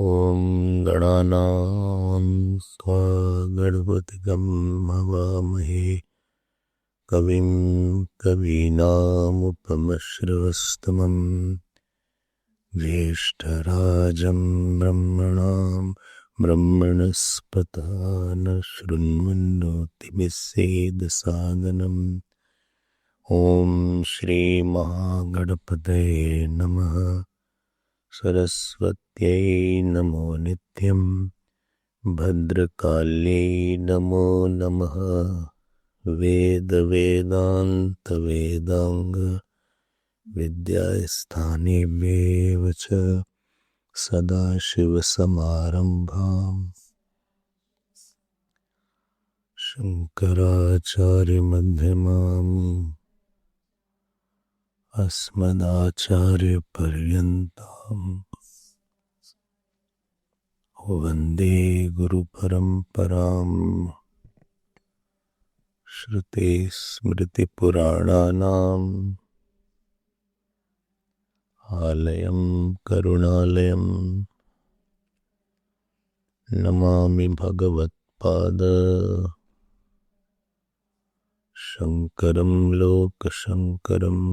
ॐ गणानां त्वा गणपतिगं हवामहे कविं कवीनामुपमश्रवस्तमं ज्येष्ठराजं ब्रह्मणां ब्रह्मणस्पत न शृण्वन्नोतिभिस्सेदसादनम् ॐ श्रीमहागणपतये नमः। सरस्वत्यै नमो नित्यं भद्रकाल्यै नमो नमः। वेदान्त विद्यास्थानेभ्येव च सदाशिवसमारम्भां शङ्कराचार्यमध्यमाम् अस्मदाचार्यपर्यन्ताम् वन्दे गुरुपरम्पराम्। श्रुतिस्मृतिपुराणानाम् आलयं करुणालयं नमामि भगवत्पाद शङ्करं लोकशङ्करम्।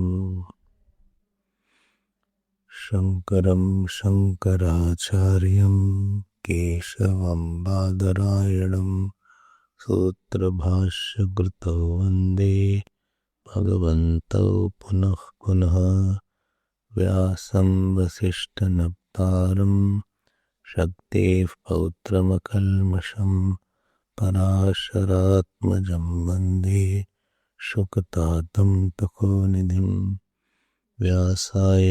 शङ्करं शङ्कराचार्यं केशवं बादरायणं सूत्रभाष्यकृतौ वन्दे भगवन्तौ पुनः पुनः। व्यासं वसिष्ठनप्तारं शक्तेः पौत्रमकल्मषं पराशरात्मजं वन्दे शुकतातं तपोनिधिं। व्यासाय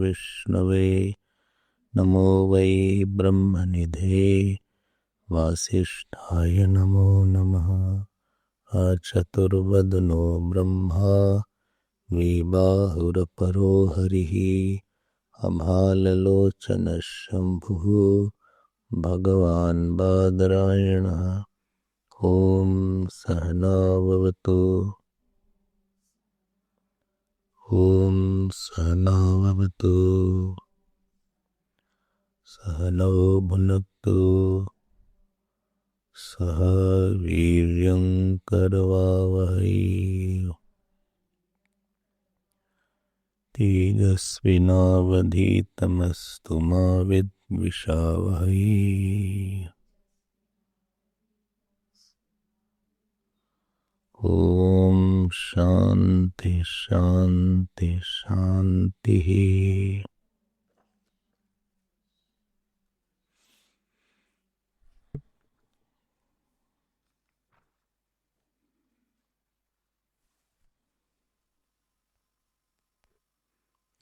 विष्णवे नमो वै ब्रह्मनिधे वासिष्ठाय नमो नमः। चतुर्वदनो ब्रह्मा द्विबाहुरपरो हरिः अभाललोचनः शम्भुः भगवान् बादरायणः। ॐ सहनाववतु सहनौ भुनक्तु सह वीर्यं करवावहै तेजस्विनावधीतमस्तु मा विद्विषावहै। ॐ शान्ति शान्ति शान्तिः।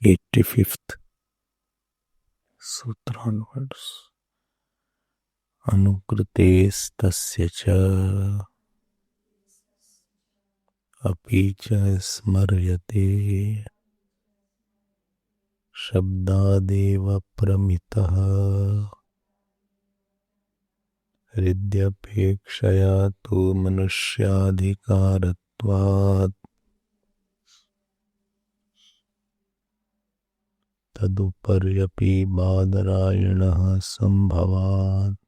85th सूत्र onwards। अनुकृतेस्तस्य च अपि च स्मर्यते शब्दादेव प्रमितः हृद्यपेक्षया तु मनुष्याधिकारत्वात् तदुपर्यपि बादरायणः संभवात्।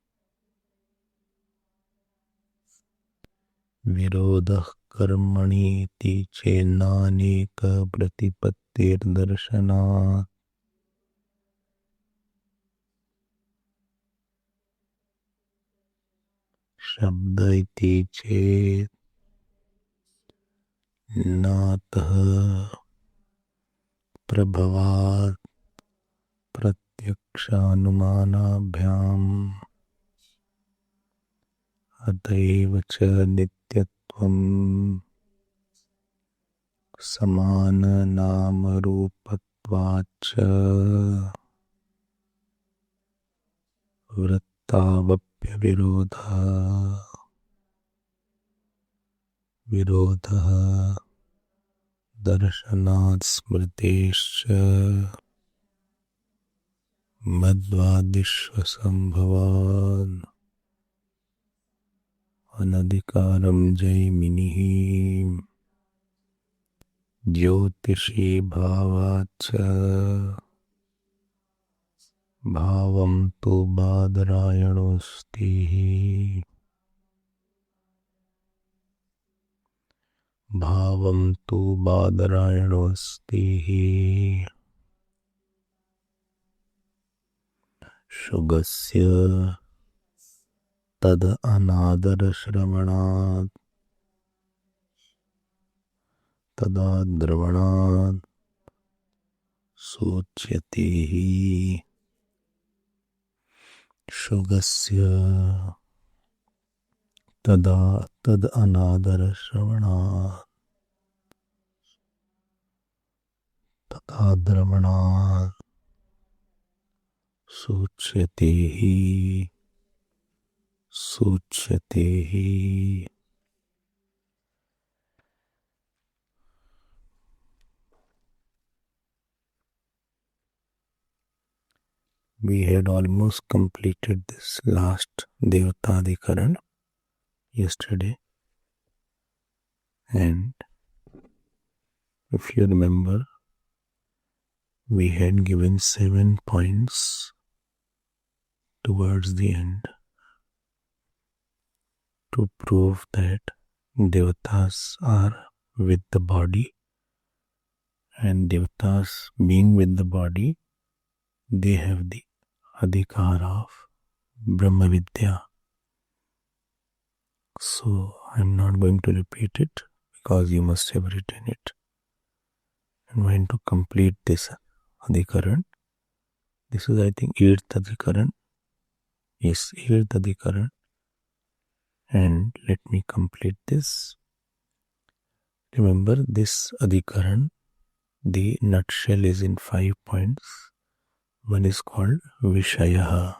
विरोधः कर्मणीति चेन्नानेक प्रतिपत्तिर्दर्शनात् शब्द इति चेत् नातः प्रभवात् प्रत्यक्षानुमानाभ्याम् अतएव च नित्यत्वं समाननामरूपत्वाच्च विरोधः दर्शनात् स्मृतेश्च मद्वादिष्वसंभवात्। अनधिकारं जैमिनिः ज्योतिषी भावाच्च भावं तु बादरायणोऽस्तिः भावं तु बादरायणोऽस्तिः शुगस्य तद अनादरश्रवणात् तदा द्रवणात् सूच्यते हि शुगस्य तदा तद अनादरश्रवणात् तदा द्रवणात् सूच्यते हि सूच्यते हि. We had almost completed this last Devtadikaran yesterday, and if you remember, we had given 7 points towards the end to prove that Devatas are with the body, and Devatas being with the body, they have the adhikar of Brahma Vidya. So I'm not going to repeat it because you must have written it. I'm going to complete this adhikaran. This is, I think, 8th adhikaran. Yes, 8th adhikaran. And let me complete this. Remember, this adhikaran, the nutshell is in 5 points. One is called Vishaya.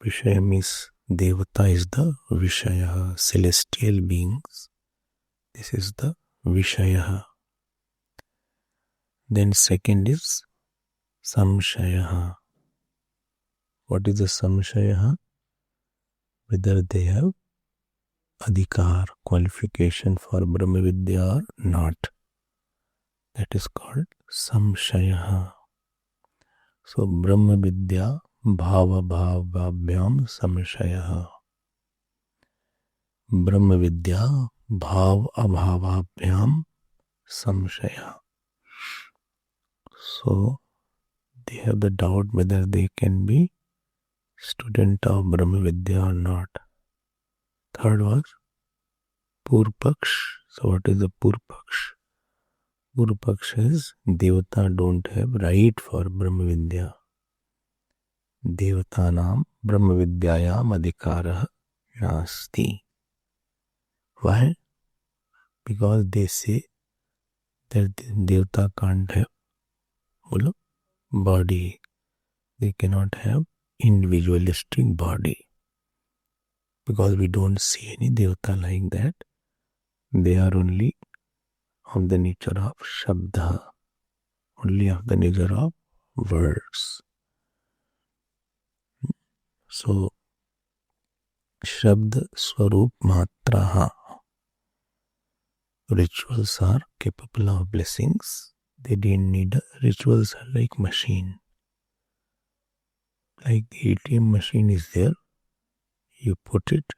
Vishaya means Devata is the Vishaya, celestial beings. This is the Vishaya. Then second is Samshaya. What is the Samshaya? Whether they have adhikar, qualification for Brahma Vidya or not. That is called Samshaya. So Brahma Vidya Bhava Bhavabhyam Samshaya. Brahma Vidya Bhav Abhavabhyam Samshaya. So they have the doubt whether they can be student of Brahma Vidya or not. Third was Purpaksh. So what is the Purpaksh? Purpaksh is Devata don't have right for Brahma Vidya. Devatanam Brahma Vidyayam Adhikara Nasti. Why? Because they say that Devata can't have body. They cannot have individualistic body. Because we don't see any Devata like that. They are only of the nature of Shabda. Only of the nature of words. So, Shabd Swarup Matraha. Rituals are capable of blessings. They didn't need rituals are like machine. Like the ATM machine is there. You put it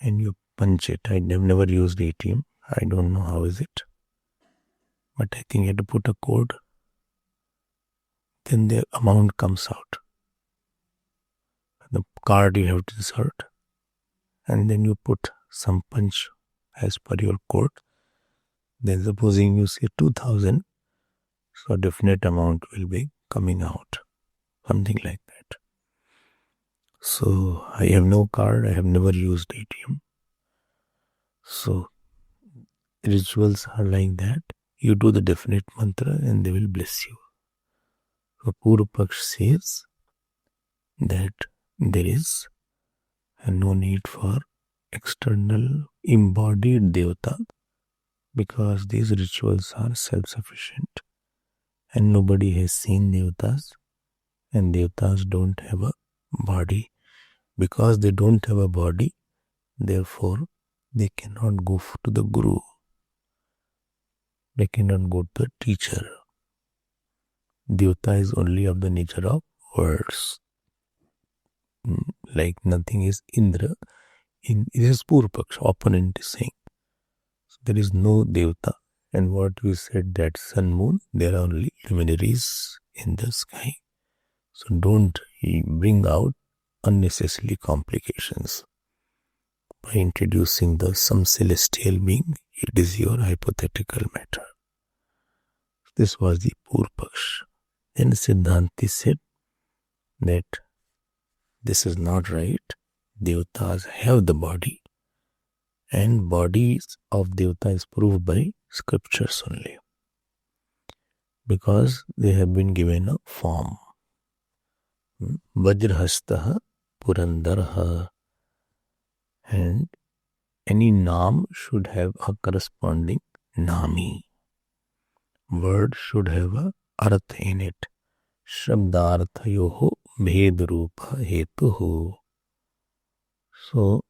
and you punch it. I have never used ATM. I don't know how is it. But I think you have to put a code. Then the amount comes out. The card you have to insert. And then you put some punch as per your code. Then supposing you say 2000. So a definite amount will be coming out. Something like that. So I have no card. I have never used ATM. So rituals are like that. You do the definite mantra and they will bless you. So Purupaksh says that there is no need for external embodied Devata because these rituals are self-sufficient and nobody has seen Devatas and Devatas don't have a body. Because they don't have a body, therefore they cannot go to the Guru. They cannot go to the teacher. Devta is only of the nature of words. Like nothing is Indra. It is Purupaksh, opponent is saying. So there is no Devta. And what we said that sun, moon, there are only luminaries in the sky. So don't bring out unnecessary complications by introducing some celestial being. It is your hypothetical matter. This was the Purupaksh. Then Siddhanti said that this is not right. Devatas have the body, and bodies of Devata is proved by scriptures only, because they have been given a form. Vajrahastaha Purandarha, and any naam should have a corresponding nami. Word should have a arth in it. Shabdarthayoho bhedrupa hetuho. So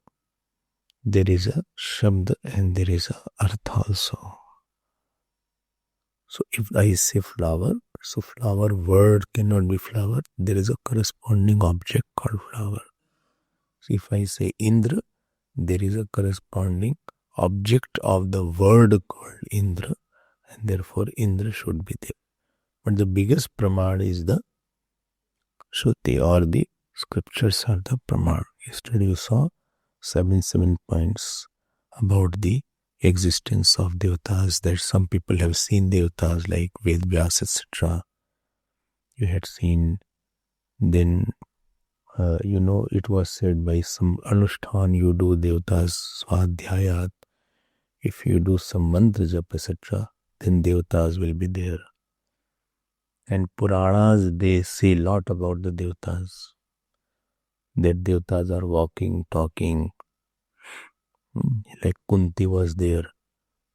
there is a shabd and there is a arth also. So if I say flower, so flower word cannot be flower. There is a corresponding object called flower. So if I say Indra, there is a corresponding object of the word called Indra, and therefore Indra should be there. But the biggest pramad is the Shruti, or the scriptures are the pramad. Yesterday you saw 7 points about the existence of devatas, that some people have seen devatas like Ved Vyas, etc. You had seen, then it was said by some Anushthan, you do devatas swadhyayat. If you do some mantra jap, etc., then devatas will be there. And Puranas, they say a lot about the devatas, that devatas are walking, talking. Like Kunti was there.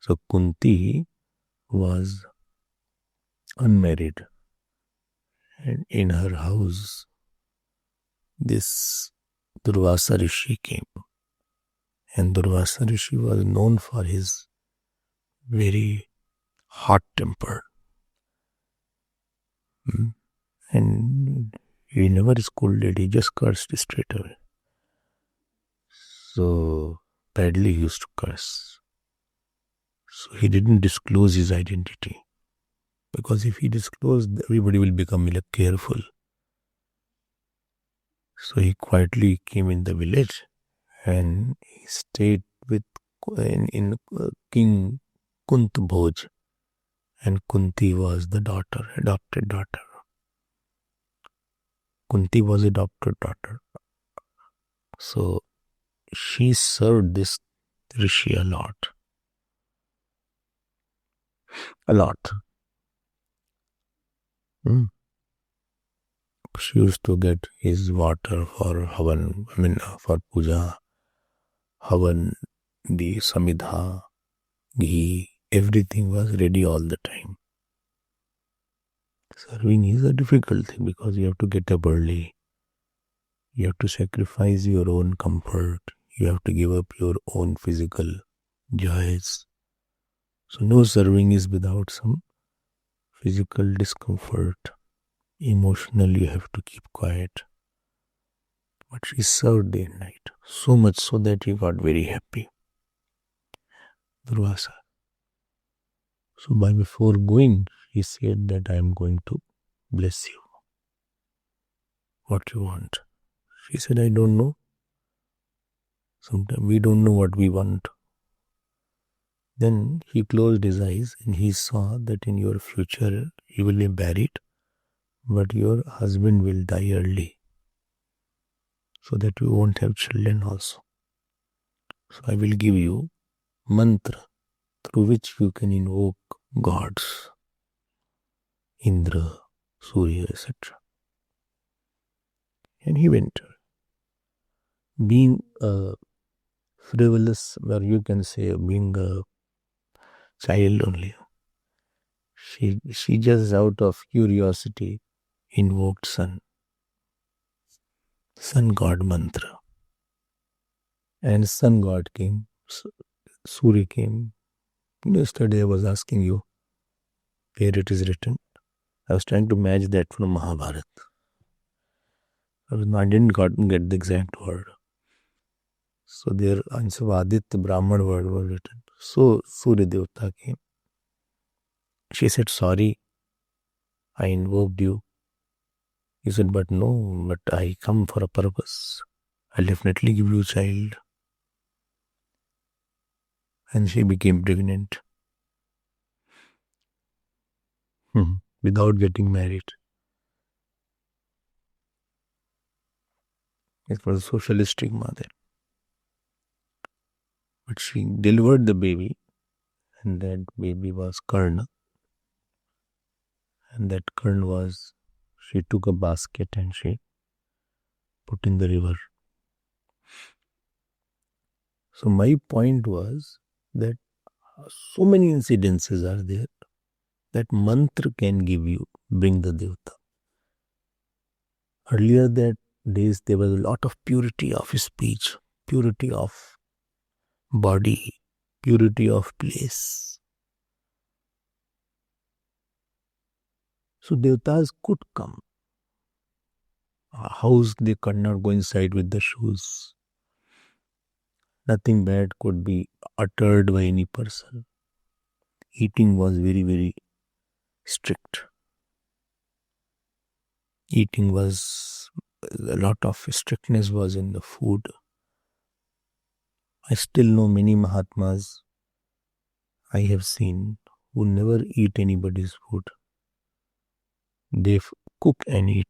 So Kunti was unmarried, and in her house this Durvasa Rishi came, and Durvasa Rishi was known for his very hot temper, and he never scolded, he just cursed straight away. So badly he used to curse. So he didn't disclose his identity, because if he disclosed, everybody will become careful. So he quietly came in the village and he stayed with in King Kunt Bhoj, and Kunti was the daughter, adopted daughter. Kunti was adopted daughter. So she served this Rishi a lot. She used to get his water for Havan, for puja, Havan, the Samidha, ghee, everything was ready all the time. Serving is a difficult thing, because you have to get up early. You have to sacrifice your own comfort. You have to give up your own physical joys. So no serving is without some physical discomfort. Emotionally, you have to keep quiet. But she served day and night, so much so that he got very happy. Durvasa. So before going, he said that I am going to bless you. What you want? She said, I don't know. Sometimes we don't know what we want. Then he closed his eyes and he saw that in your future you will be married, but your husband will die early, so that you won't have children also. So I will give you mantra through which you can invoke gods, Indra, Surya, etc. And he went. Being a frivolous, or you can say being a child only, she just out of curiosity invoked sun god mantra. And sun god came, Surya came. Yesterday I was asking you, where it is written. I was trying to match that from Mahabharata. I didn't get the exact word. So there, instead of Aditya, Brahman word was written. So Surya Devata came. She said, sorry, I invoked you. He said, but no, but I come for a purpose. I'll definitely give you a child. And she became pregnant. Without getting married. It was a socialistic mother. But she delivered the baby, and that baby was Karna. And that Karna was, she took a basket and she put in the river. So my point was that so many incidences are there that mantra can give you, bring the Devata. Earlier that days there was a lot of purity of speech, purity of body, purity of place. So Devatas could come. A house they could not go inside with the shoes. Nothing bad could be uttered by any person. Eating was very, very strict. Eating was, a lot of strictness was in the food. I still know many Mahatmas I have seen who never eat anybody's food. They cook and eat.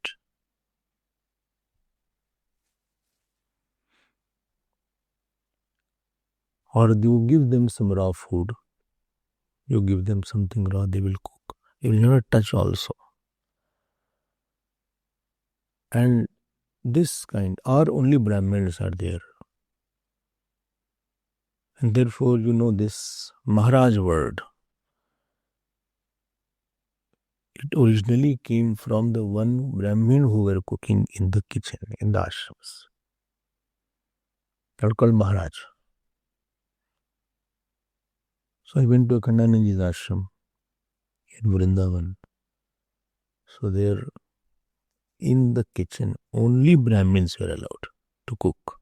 Or you give them some raw food. You give them something raw, they will cook. They will never touch also. And this kind, or only Brahmins are there. And therefore, this Maharaj word, it originally came from the one Brahmin who were cooking in the kitchen, in the ashrams. They were called Maharaj. So I went to Akhandananji's ashram in Vrindavan. So there, in the kitchen, only Brahmins were allowed to cook.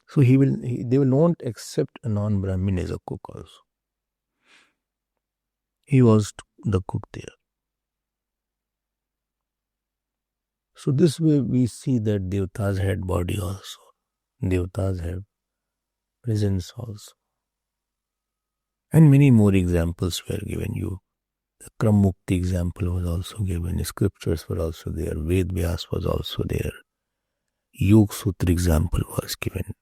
So they will not accept a non-Brahmin as a cook also. He was the cook there. So this way we see that Devatas had body also. Devatas have presence also. And many more examples were given you. The Kram-Mukti example was also given. Scriptures were also there. Ved Vyas was also there. Yog Sutra example was given.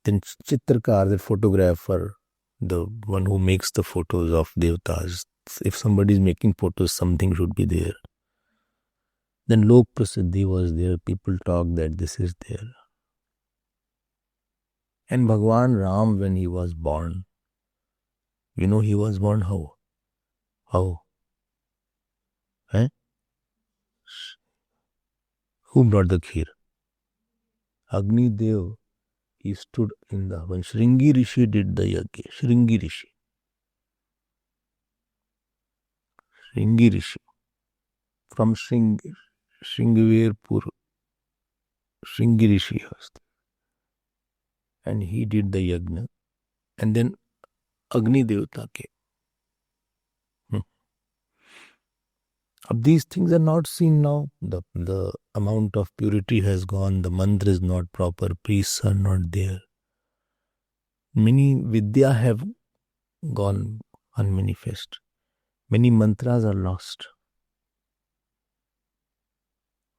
Then Chitrakar, the photographer, the one who makes the photos of Devatas. If somebody is making photos, something should be there. Then Lok Prasiddhi was there. People talk that this is there. And Bhagwan Ram, when he was born, he was born how? How? Who brought the kheer? Agni Dev. He stood in the when Shringi Rishi did the yajna. Shringi Rishi. Shringi Rishi. From Shringivirpur. Shringi Rishi was there. And he did the yajna. And then Agni Devata came. These things are not seen now. The amount of purity has gone. The mantra is not proper. Priests are not there. Many vidya have gone unmanifest. Many mantras are lost.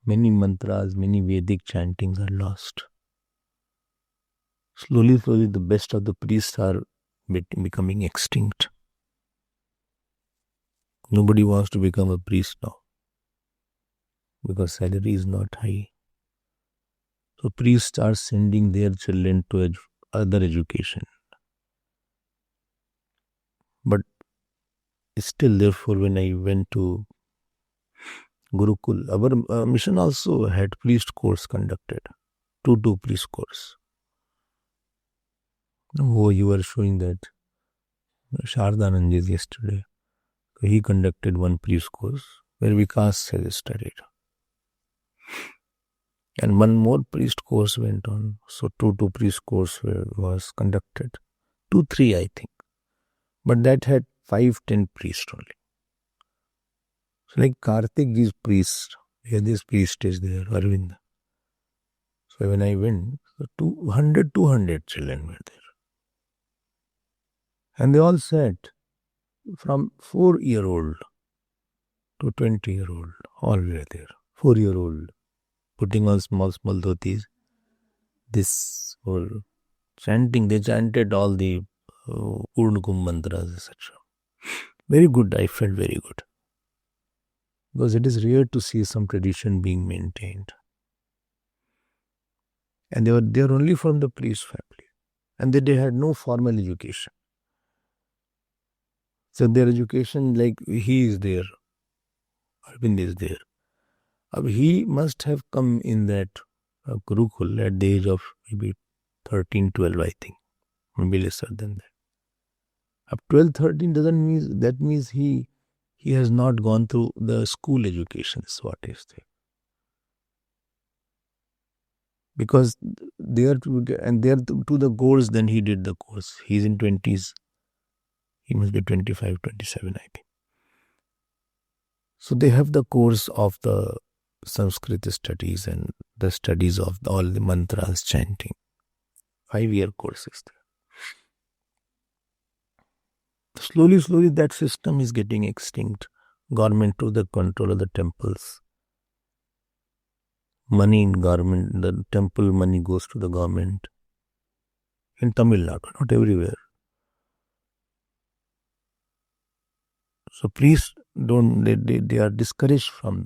Many mantras, many Vedic chantings are lost. Slowly, the best of the priests are becoming extinct. Nobody wants to become a priest now because salary is not high. So priests are sending their children to other education. But still, therefore, when I went to Gurukul, our mission also had priest course conducted. 2 priest course. Oh, you were showing that Shardanandi's yesterday. So he conducted one priest course where Vikas has studied. And one more priest course went on. So two priest course was conducted. 2-3 I think. But that had 5-10 priests only. So like Karthik is priest. Here this priest is there, Arvind. So when I went, 200 children were there. And they all sat from 4-year-old to 20-year-old. All were there. 4-year-old putting on small dhotis. This whole chanting, they chanted all the Urnagum mantras, etc. Very good, I felt very good. Because it is rare to see some tradition being maintained. And they are only from the priest family. And they had no formal education. So their education, like he is there, Arvind is there. He must have come in that Gurukul at the age of maybe 13, 12, I think. Maybe lesser than that. Up 12, 13 doesn't mean, that means he has not gone through the school education, is what is there. Because there to the course, then he did the course. He's in 20s. He must be 25, 27, I think. So they have the course of the Sanskrit studies and the studies of all the mantras, chanting. 5-year course is there. Slowly that system is getting extinct. Government to the control of the temples. Money in government, the temple money goes to the government. In Tamil Nadu, not everywhere. So priests they are discouraged from,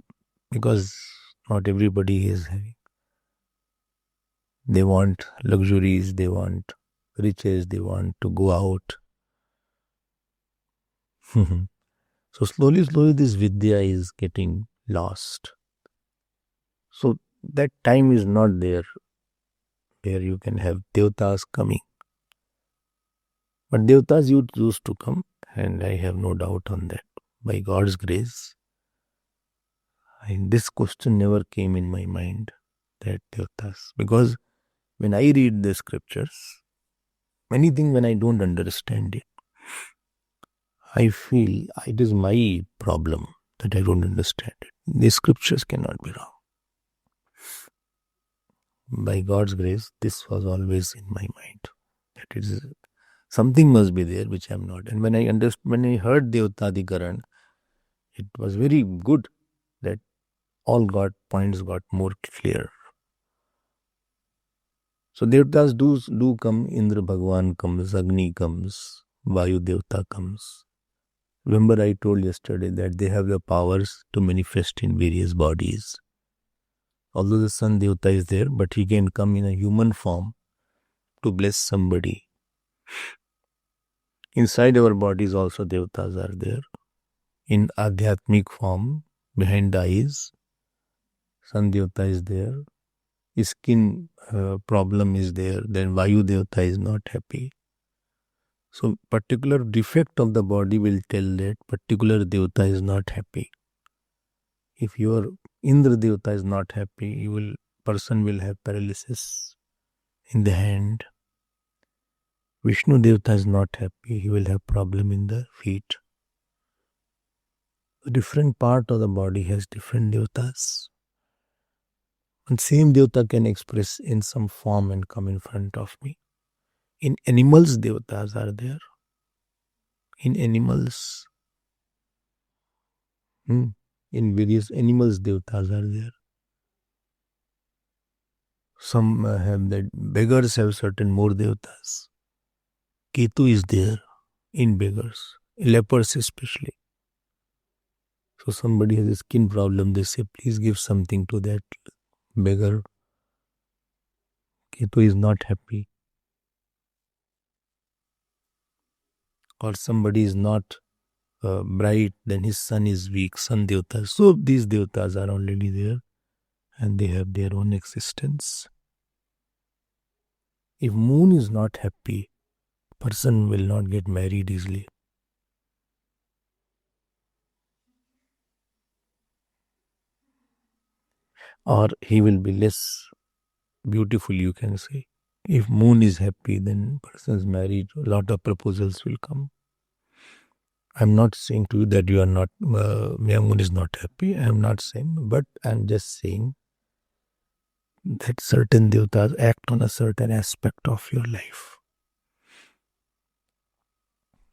because not everybody is having. They want luxuries, they want riches, they want to go out. So slowly this Vidya is getting lost. So that time is not there where you can have Devatas coming. But Devatas used to come, and I have no doubt on that. By God's grace, this question never came in my mind, that Devatas. Because when I read the scriptures, anything when I don't understand it, I feel it is my problem that I don't understand it. The scriptures cannot be wrong. By God's grace, this was always in my mind. That is, something must be there which I am not. And when I heard Devtadikaran, it was very good that all points got more clear. So Devtas do come. Indra Bhagwan comes, Agni comes, Vayu Devta comes. Remember I told yesterday that they have the powers to manifest in various bodies. Although the Sun Devta is there, but he can come in a human form to bless somebody. Inside our bodies also Devtas are there. In Adhyatmic form, behind the eyes, Sun Devta is there. Skin problem is there, then Vayu Devta is not happy. So particular defect of the body will tell that particular Devta is not happy. If your Indra Devta is not happy, person will have paralysis in the hand. Vishnu Devta is not happy, he will have problem in the feet. A different part of the body has different Devtas. And same Devta can express in some form and come in front of me. In animals, Devtas are there. In animals, in various animals, Devtas are there. Some have that. Beggars have certain more Devtas. Ketu is there in beggars, lepers especially. So somebody has a skin problem, they say, please give something to that beggar. Ketu is not happy. Or somebody is not bright, then his sun is weak, Sun Devta. So these Devtas are already there and they have their own existence. If moon is not happy, person will not get married easily. or he will be less beautiful, you can say. If moon is happy, then person is married, a lot of proposals will come. I'm not saying to you that you are not, young moon is not happy. I'm not saying, but I'm just saying that certain devatas act on a certain aspect of your life.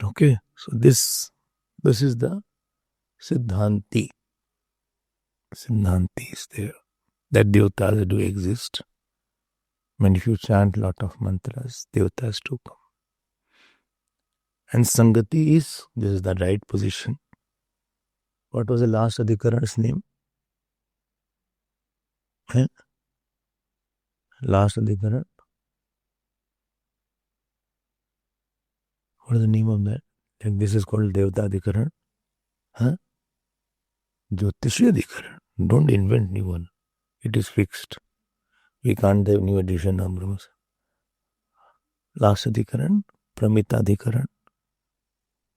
Okay, so this is the Siddhanti. Siddhanti is there. That devatas do exist. When if you chant lot of mantras, devatas do come. And Sangati is, this is the right position. What was the last Adhikaran's name? Eh? Last Adhikaran? What is the name of that? Like this is called Devata Adhikaran. Huh? Jyotishi Adhikaran. Don't invent new one. It is fixed. We can't have new edition of Brahmas. Last Adhikaran, Pramita Adhikaran.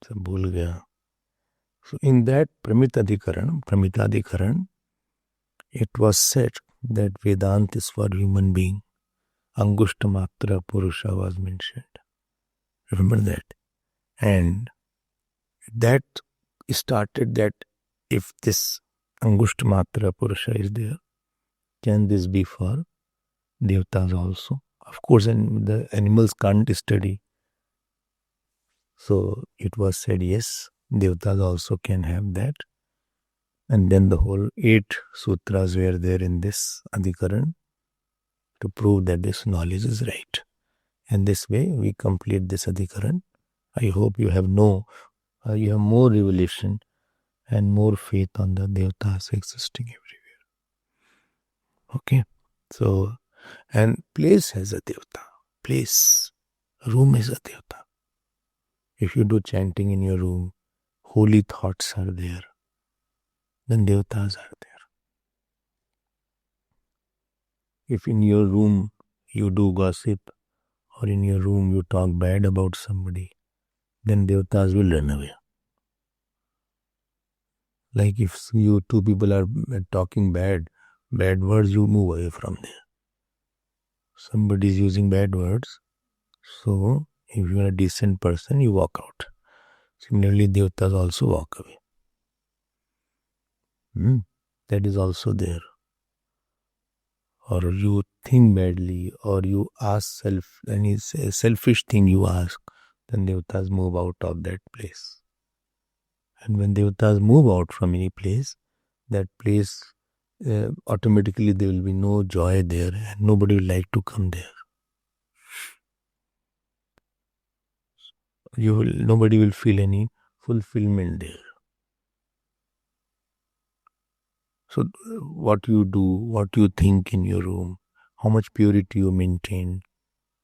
So, bhul gaya. So in that Pramita Adhikaran, it was said that Vedanta is for human being. Angushtamatra Purusha was mentioned. Remember that. And that started that if this Angushtamatra Purusha is there, can this be for Devatas also? Of course, and the animals can't study. So it was said, yes, Devatas also can have that. And then the whole 8 sutras were there in this Adhikaran to prove that this knowledge is right. And this way we complete this Adhikaran. I hope you have more revelation and more faith on the Devatas existing everywhere. Okay. So, and place has a Devata. Place, room is a Devata. If you do chanting in your room, holy thoughts are there, then Devatas are there. If in your room you do gossip, or in your room you talk bad about somebody, then Devatas will run away. Like if you two people are talking bad words, you move away from there. Somebody is using bad words, so if you are a decent person, you walk out. Similarly, Devatas also walk away. That is also there. Or you think badly, or you ask any selfish thing you ask, then Devatas move out of that place. And when Devatas move out from any place, that place automatically there will be no joy there, and nobody will like to come there. Nobody will feel any fulfillment there. So what you do, what you think in your room, how much purity you maintain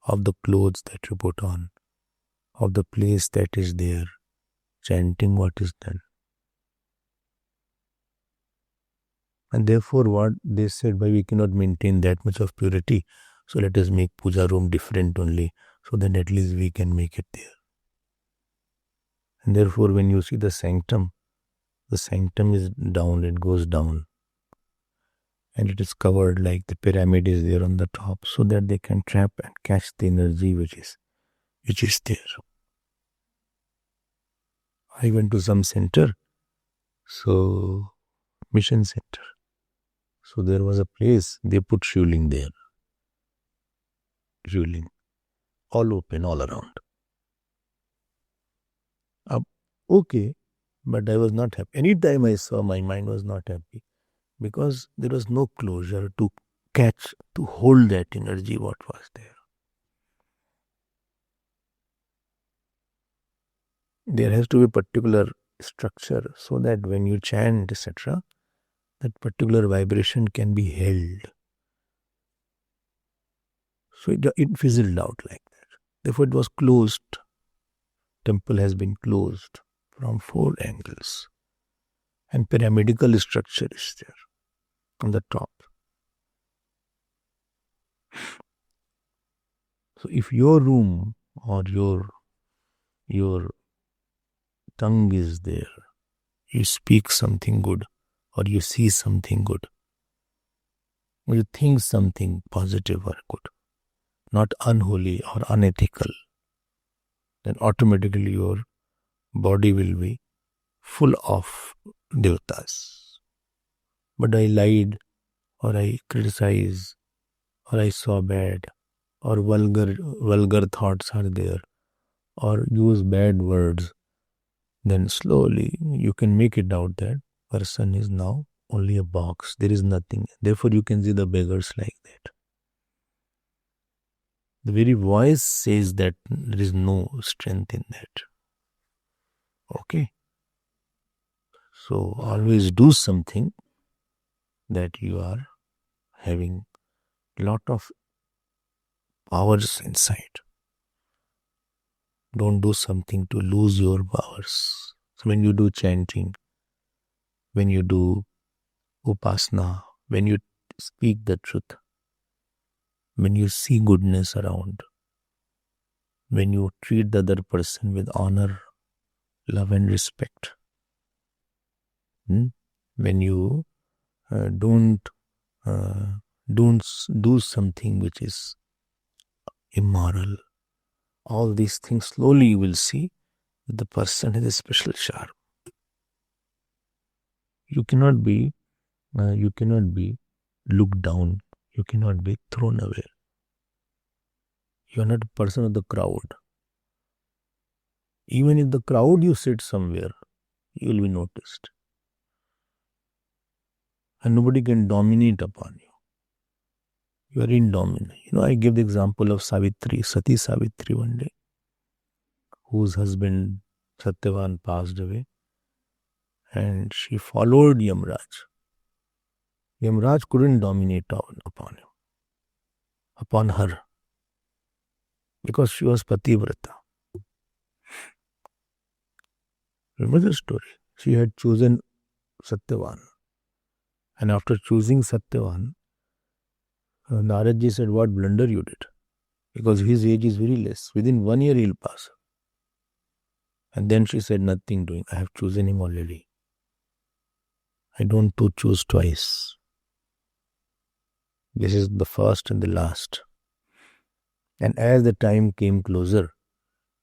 of the clothes that you put on, of the place that is there, chanting what is done. And therefore what they said, why we cannot maintain that much of purity, so let us make puja room different only, so that at least we can make it there. And therefore when you see the sanctum is down, it goes down. And it is covered like the pyramid is there on the top, so that they can trap and catch the energy which is there. I went to some center, so mission center. So there was a place, they put shivling there. Shivling. All open, all around. Okay, but I was not happy. Anytime I saw, my mind was not happy. Because there was no closure to catch, to hold that energy what was there. There has to be a particular structure so that when you chant, etc., that particular vibration can be held. So it fizzled out like that. Therefore it was closed. Temple has been closed from 4 angles. And pyramidal structure is there on the top. So if your room or your tongue is there, you speak something good or you see something good, you think something positive or good, not unholy or unethical, then automatically your body will be full of devatas. But I lied, or I criticized, or I saw bad, or vulgar thoughts are there, or use bad words, then slowly you can make it out that person is now only a box. There is nothing. Therefore, you can see the beggars like that. The very voice says that there is no strength in that. Okay? So, always do something that you are having lot of powers inside. Don't do something to lose your powers. So, when you do chanting, when you do upasana, when you speak the truth, when you see goodness around, when you treat the other person with honor, love and respect, when you don't do something which is immoral, all these things, slowly you will see that the person has a special charm. You cannot be looked down. You cannot be thrown away. You are not a person of the crowd. Even if the crowd you sit somewhere, you will be noticed. And nobody can dominate upon you. You are indominant. I give the example of Savitri, Sati Savitri one day, whose husband Satyavan passed away. And she followed Yamraj. Yamraj couldn't dominate upon her, because she was Pativrata. Remember the story? She had chosen Satyavan. And after choosing Satyavan, Naradji said, what blunder you did? Because his age is very less. Within 1 year he'll pass. And then she said, nothing doing. I have chosen him already. I don't to choose twice. This is the first and the last. And as the time came closer,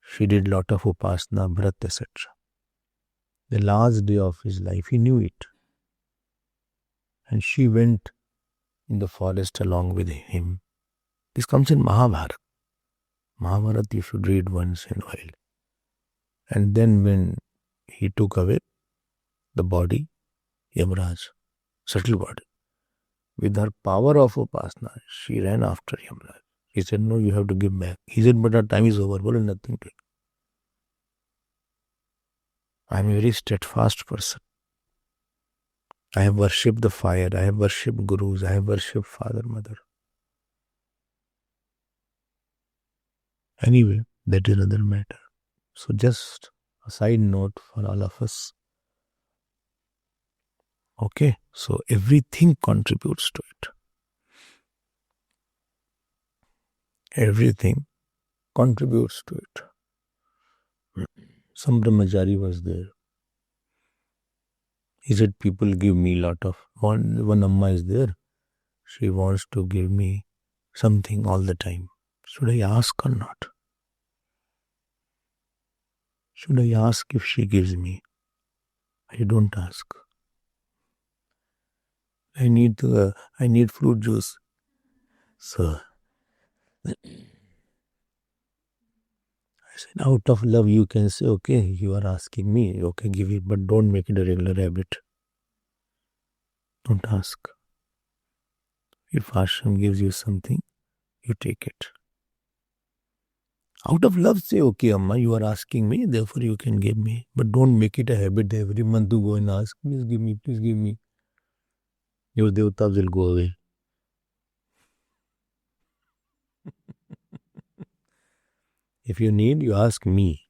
she did lot of upasana, bharat, etc. The last day of his life, he knew it. And she went in the forest along with him. This comes in Mahabharata. Mahabharata you should read once in a while. And then when he took away the body, Yamraj, subtle body, with her power of upasana, she ran after Yamraj. He said, no, you have to give back. He said, but our time is over. Well, nothing to it. I am a very steadfast person. I have worshipped the fire. I have worshipped gurus. I have worshipped father, mother. Anyway, that is another matter. So just a side note for all of us. Okay, so everything contributes to it. Everything contributes to it. Some brahmachari was there. He said, people give me lot of, one amma is there. She wants to give me something all the time. Should I ask or not? Should I ask if she gives me? I don't ask. I need fruit juice. So, I said, out of love you can say, okay, you are asking me, okay, give it, but don't make it a regular habit. Don't ask. If ashram gives you something, you take it. Out of love, say, okay, Amma, you are asking me, therefore you can give me. But don't make it a habit every month to go and ask, please give me, please give me. Your devatas will go away. If you need, you ask me.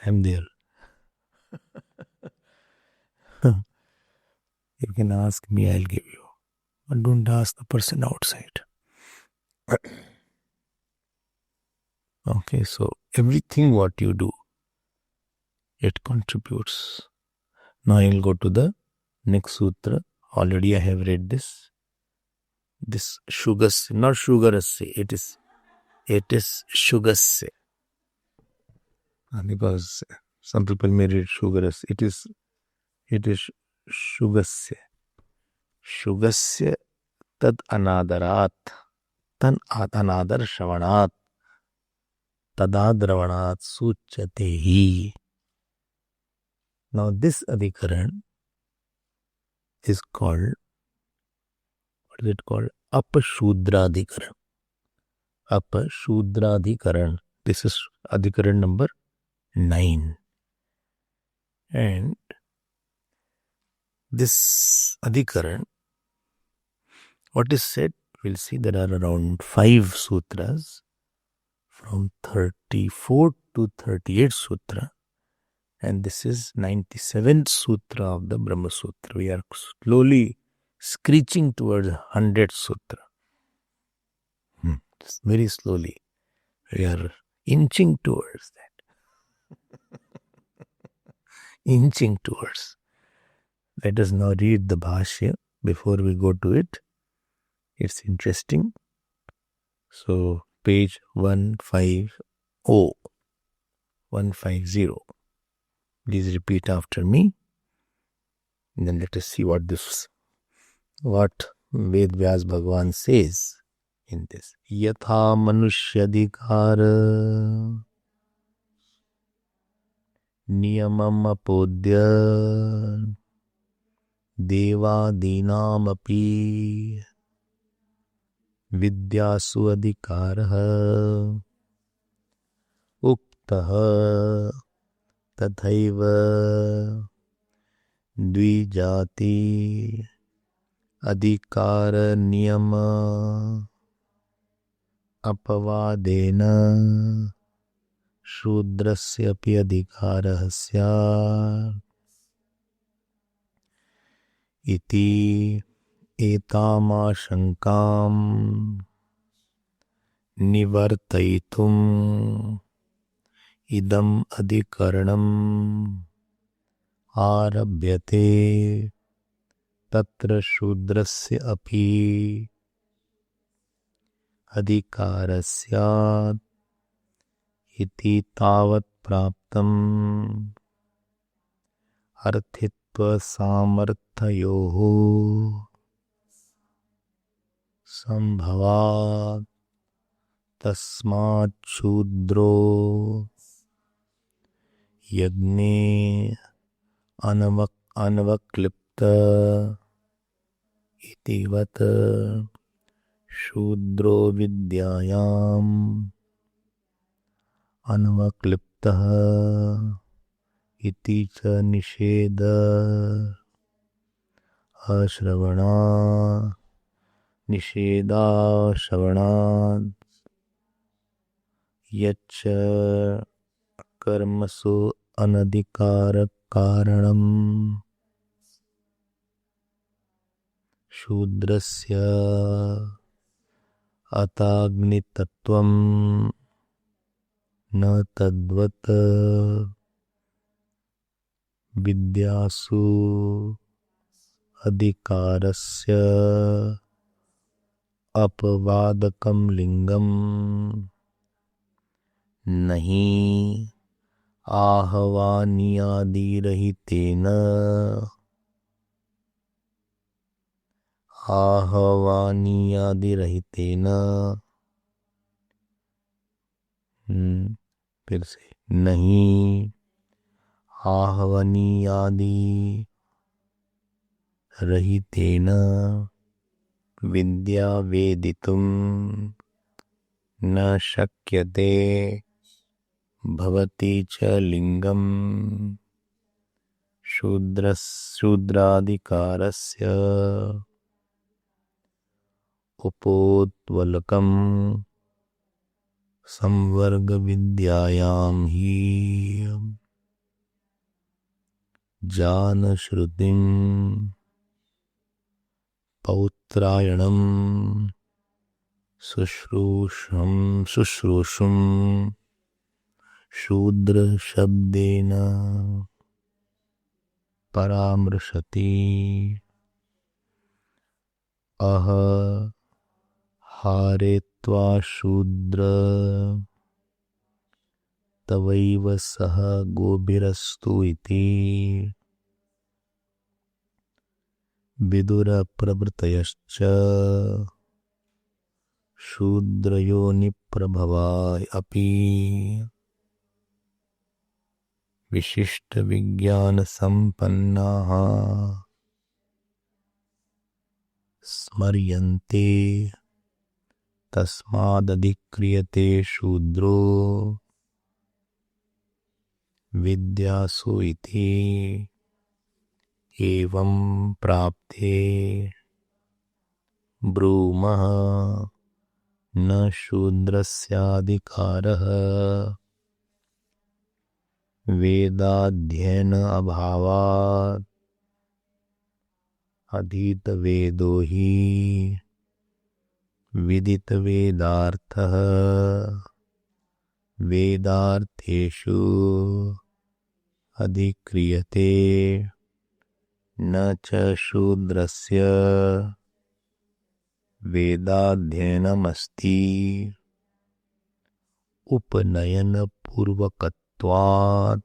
I am there. You can ask me, I'll give you. But don't ask the person outside. Okay, so everything what you do, it contributes. Now I will go to the next sutra. Already I have read this. This Shugasya, not Sugarasya, it is Shugasya. Because some people may read Sugarasya. It is Shugasya. Shugasya tad anadarat. Tan anadar shravanat. Tadadravanat suchatehi. Now this adhikaran is called, what is it called? Apashudradhikaran. Apashudradhikaran. This is adhikaran number 9. And this adhikaran, what is said, we'll see there are around 5 sutras from 34 to 38 sutra. And this is 97th sutra of the Brahma Sutra. We are slowly screeching towards 100th sutra. Very slowly. We are inching towards that. Inching towards. Let us now read the Bhashya before we go to it. It's interesting. So, page 150. 150. Please repeat after me. And then let us see what Ved Vyas Bhagavan says in this. Yatha Manushyadhikara Niyamam Apodya Devadinamapi Vidyasu Adhikaraha Uktaha Tathaiva Dvijati Adhikara Niyama Apavadena Shudrasya pi adhikara syat iti etama shankam nivartaitum idam adhikaranam arabhyate tatra shudrasya api adhikara syat iti tavat praptam arthitva samarthayoho sambhavat tasmat shudro yagne anavaklipta itivat shudro vidyayam anavakliptaha iti cha nisheda ashravana nisheda shravanat yacha karmasu anadhikara karanam shudrasya atagni tattvam na tadvat vidyasu adhikarasya apavadakam lingam nahi ahvaniyadi rahitena फिर से नहीं आहवनीयादि रहितेन विद्या वेदितुम न शक्यते भवति च लिंगम शूद्राधिकारस्य उपोत्वलकम संवर्ग विद्यायाम ही जान श्रुतिम पौत्रायणम शुश्रूषुम शूद्र शब्देन परामृशति अह आहारे त्वा शूद्र तवैव सह गोभिरस्तु इति विदुरप्रभृतयश्च शूद्रयोनिप्रभवा अपि विशिष्टविज्ञानसम्पन्नाः स्मर्यन्ते तस्मादधिक्रियते शूद्रो विद्यासु इति एवं प्राप्ते ब्रूमः न शूद्रस्याधिकारः वेदाध्ययन अभावात् अधीतवेदो हि विदितवेदार्थः वेदार्थेषु अधिक्रियते न च शूद्रस्य वेदाध्ययनमस्ति उपनयनपूर्वकत्वात्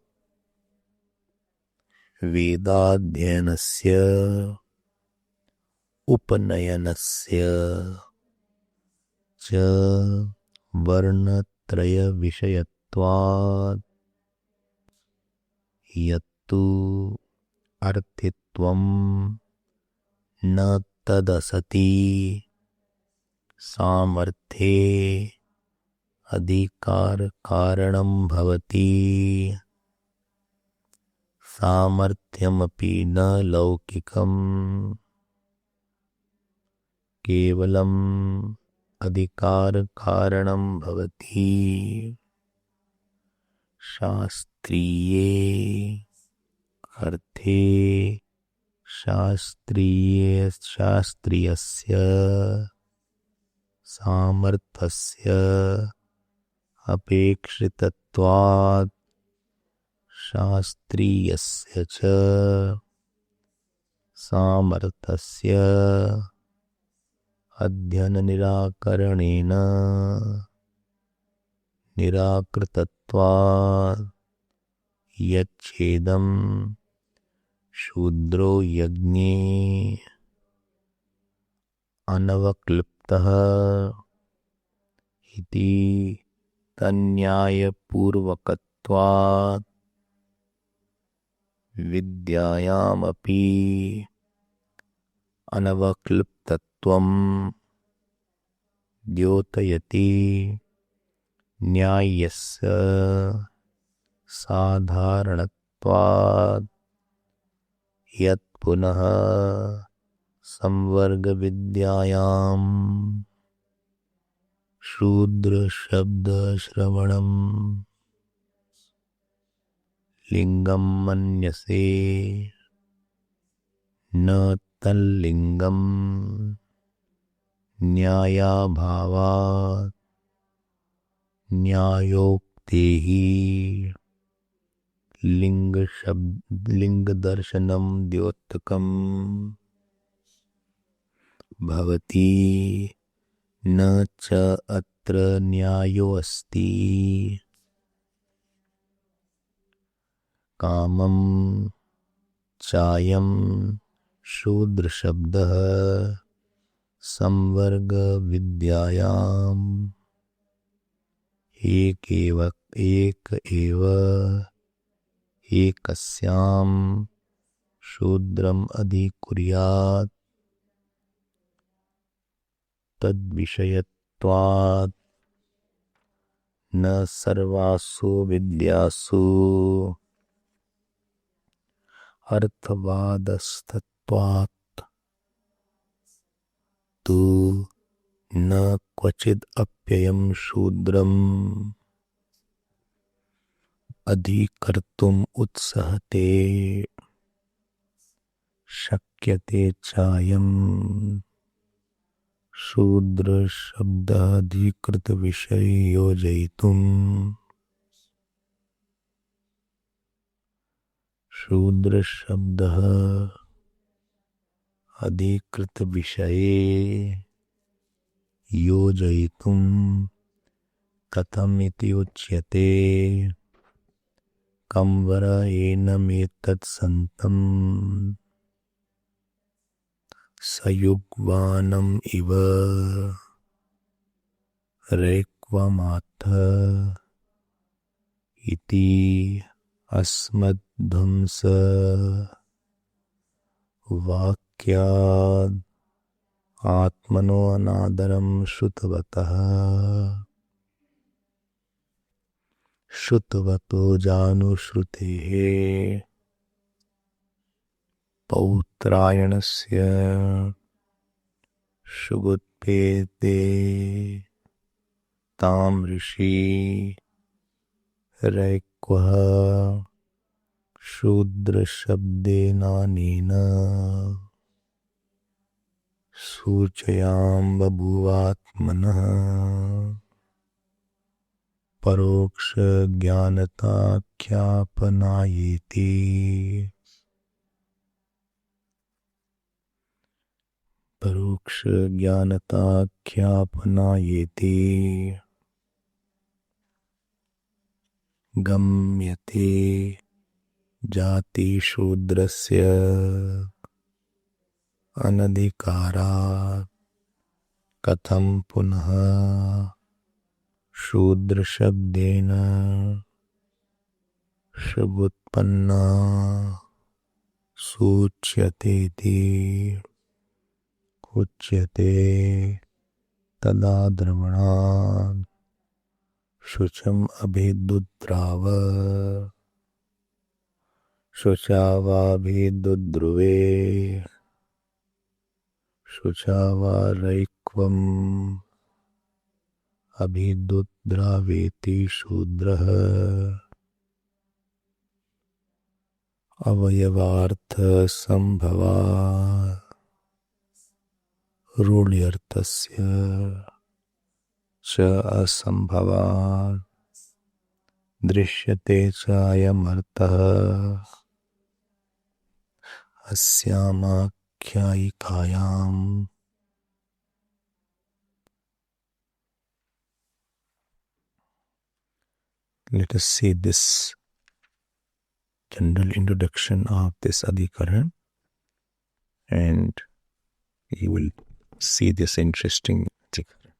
वेदाध्ययनस्य उपनयनस्य च वर्णत्रयविषयत्वात् यत्तु अर्थित्वं न तदसति सामर्थ्ये अधिकार कारणं भवति सामर्थ्यमपि न लौकिकम् केवलम् अधिकार कारणं भवति शास्त्रीये अर्थे शास्त्रीयस्य सामर्थ्यस्य अपेक्षितत्वात् शास्त्रीयस्य च सामर्थ्यस्य अध्ययननिराकरणेन निराकृतत्वात् यच्छेदं शूद्रो यज्ञे अनवक्लिप्तः इति तन्न्यायपूर्वकत्वात् विद्यायामपि अनवक्लिप्तत्वं द्योतयति न्यायस्य साधारणत्वात् यत् पुनः संवर्गविद्यायां शूद्रशब्दश्रवणं लिंगं मन्यसे न तल्लिंगं न्यायाभावात् न्यायोक्तेः लिंगदर्शनं द्योतकम् भवति न च अत्र न्यायोऽस्ति कामं चायं शूद्रशब्दः संवर्गविद्यायाम् एक एव एकस्यां शूद्रम् अधिकुर्यात् तद्विषयत्वात् न सर्वासु विद्यासु अर्थवादस्तत्वात् तु न क्वचिद् अप्ययं शूद्रम् अधिकर्तुम् उत्सहते शक्यते चायं शूद्रशब्दाधिकृतविषये योजयितुम् शूद्रशब्दः अधिकृतविषये योजयितुं कथमिति उच्यते कं वर एनमेतत्सन्तं सयुग्वानम् इव रेक्वमाथ इति अस्मद्ध्वंस वाक्याद् आत्मनो अनादरं श्रुतवतो जानुश्रुतेः पौत्रायणस्य शुगुत्पेते तां ऋषि रैक्वः शूद्रशब्देनानेन सूचयां बभूवात्मनः परोक्षज्ञानताख्यापनायेति गम्यते जातिशूद्रस्य अनधिकारात् कथं पुनः शूद्रशब्देन शुभुत्पन्ना सूच्यतेति उच्यते तदा द्रवणात् शुचम् अभिदुद्राव शुचावाभिदुद्रुवे शुचावारैक्वम् अभिदुद्रावेति शूद्रः अवयवार्थसम्भवात् रूढ्यर्थस्य च असम्भवात् दृश्यते च अयमर्थः अस्यामाख्यायिकायाम्। Let us see this general introduction of this Adhikaran, and you will see this interesting Adhikaran.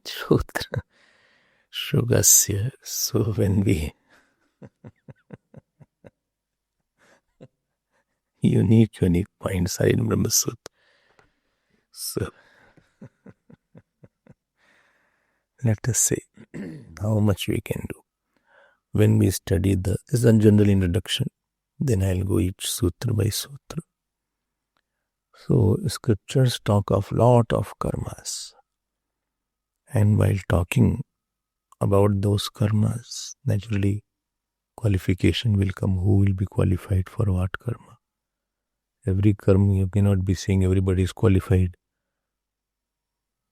Shudra Shugasya. So when we unique points are in Brahma Sutra. So let us see how much we can do. When we study this is a general introduction, then I'll go each sutra by sutra. So scriptures talk of lot of karmas, and while talking about those karmas, naturally qualification will come. Who will be qualified for what karma? Every karma, you cannot be saying everybody is qualified.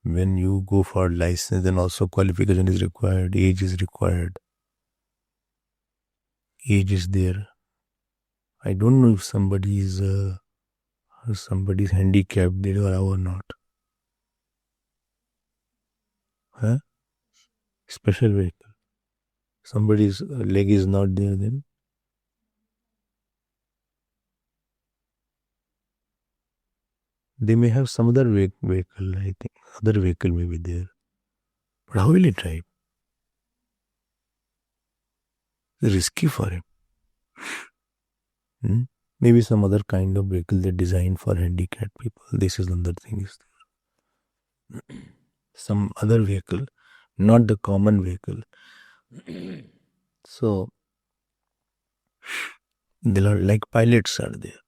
When you go for license, then also qualification is required, age is required. Age is there. I don't know if somebody is handicapped there or not. Huh? Special vehicle. Somebody's leg is not there then. They may have some other vehicle, I think. Other vehicle may be there. But how will he drive? It's risky for him. Maybe some other kind of vehicle they designed for handicapped people. This is another thing is there. Some other vehicle, not the common vehicle. So, there are like pilots are there.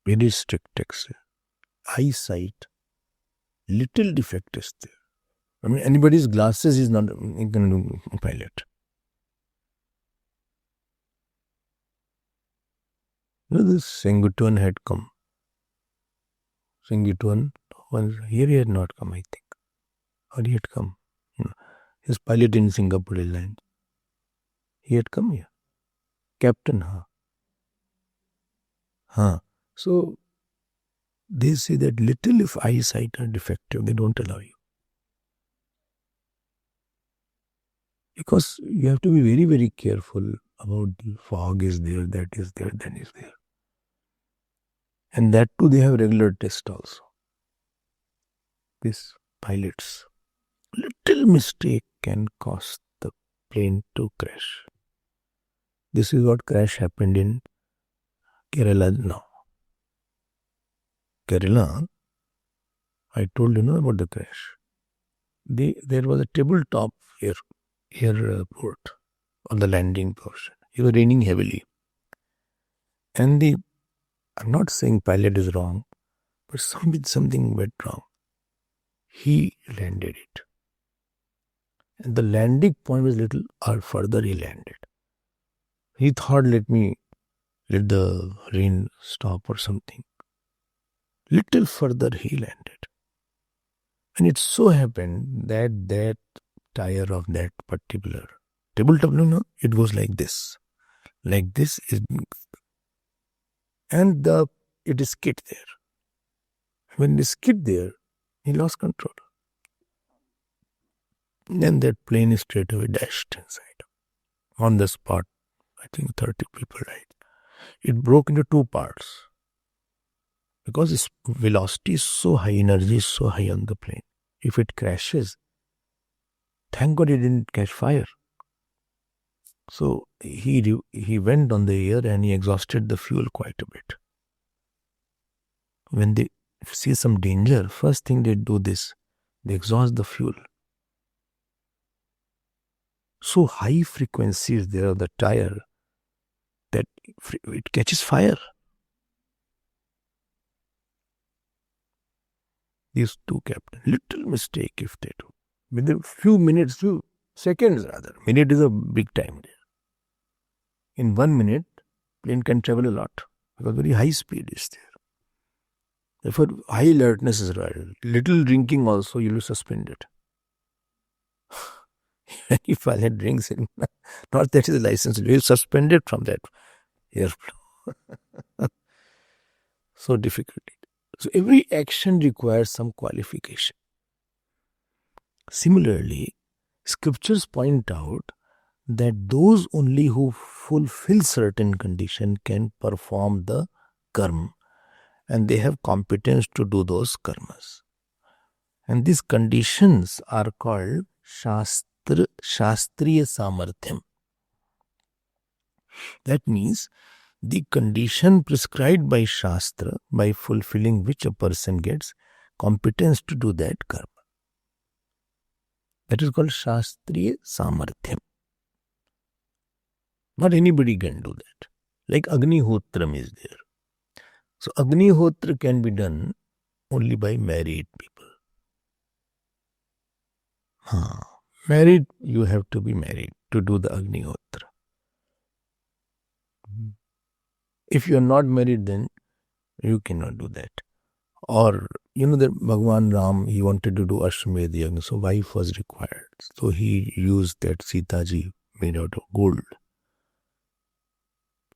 Very strict text. Eyesight, little defect is there. I mean, anybody's glasses is not going to do pilot. You know, this Sengutuan had come. Sengutuan, here he had not come, I think. Or he had come. His pilot in Singapore Airlines. He had come here. Captain, huh? So, they say that little if eyesight are defective, they don't allow you. Because you have to be very, very careful about the fog is there, that is there, then is there. And that too, they have regular tests also. These pilots, little mistake can cause the plane to crash. This is what crash happened in Kerala now. Kerala, I told you about the crash. There was a tabletop airport on the landing portion. It was raining heavily. And I'm not saying pilot is wrong, but something went wrong. He landed it. And the landing point was little or further he landed. He thought, let the rain stop or something. Little further he landed. And it so happened that tire of that particular tabletop, it goes like this. Like this, and it is skid there. When it skid there, he lost control. Then that plane is straight away dashed inside. On the spot, I think 30 people died. It broke into two parts. Because its velocity is so high, energy is so high on the plane. If it crashes, thank God it didn't catch fire. So he went on the air and he exhausted the fuel quite a bit. When they see some danger, first thing they do this, they exhaust the fuel. So high frequency is there of the tire that it catches fire. These two captains, little mistake if they do. Within few seconds rather. Minute is a big time there. In 1 minute, plane can travel a lot because very high speed is there. Therefore, high alertness is required. Little drinking also, you will suspend it. If pilot drinks, not that is a license, you will suspend it from that airplane. So difficult. So every action requires some qualification. Similarly, scriptures point out that those only who fulfill certain condition can perform the karma, and they have competence to do those karmas. And these conditions are called Shastriya Samarthyam. That means the condition prescribed by Shastra, by fulfilling which a person gets competence to do that karma. That is called Shastriya Samarthyam. Not anybody can do that. Like Agnihotram is there. So Agnihotra can be done only by married people. Married, you have to be married to do the Agnihotra. If you are not married, then you cannot do that. Or, that Bhagwan Ram, he wanted to do Ashwamedh Yagna, so wife was required. So he used that Sita ji made out of gold.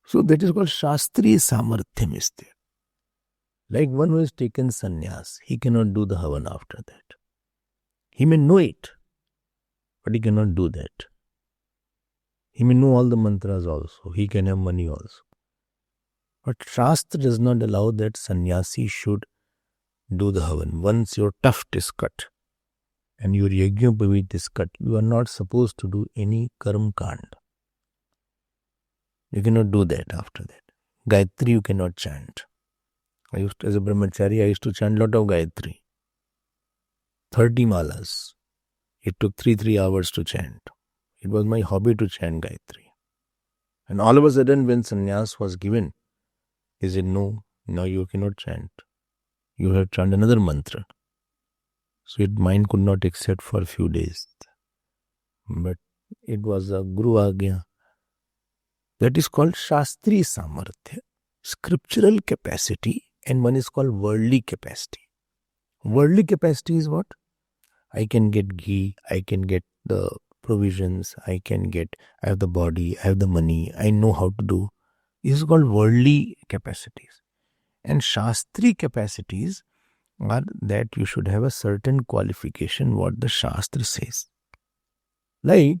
So that is called Shastriya Samarthyam is there. Like one who has taken sannyas, he cannot do the Havan after that. He may know it, but he cannot do that. He may know all the mantras also. He can have money also. But Shastra does not allow that sannyasi should do the Havan. Once your tuft is cut and your Yajñopavit is cut, you are not supposed to do any Karma Kand. You cannot do that after that. Gayatri you cannot chant. As a brahmachari, I used to chant a lot of Gayatri. 30 malas. It took 3 hours to chant. It was my hobby to chant Gayatri. And all of a sudden when sannyas was given, he said, no, now you cannot chant. You have to chant another mantra. So his mind could not accept for a few days. But it was a Guru Agya. That is called Shastriya Samarthya, scriptural capacity, and one is called worldly capacity. Worldly capacity is what? I can get ghee, I can get the provisions, I have the body, I have the money, I know how to do. This is called worldly capacities. And Shastri capacities are that you should have a certain qualification what the Shastra says. Like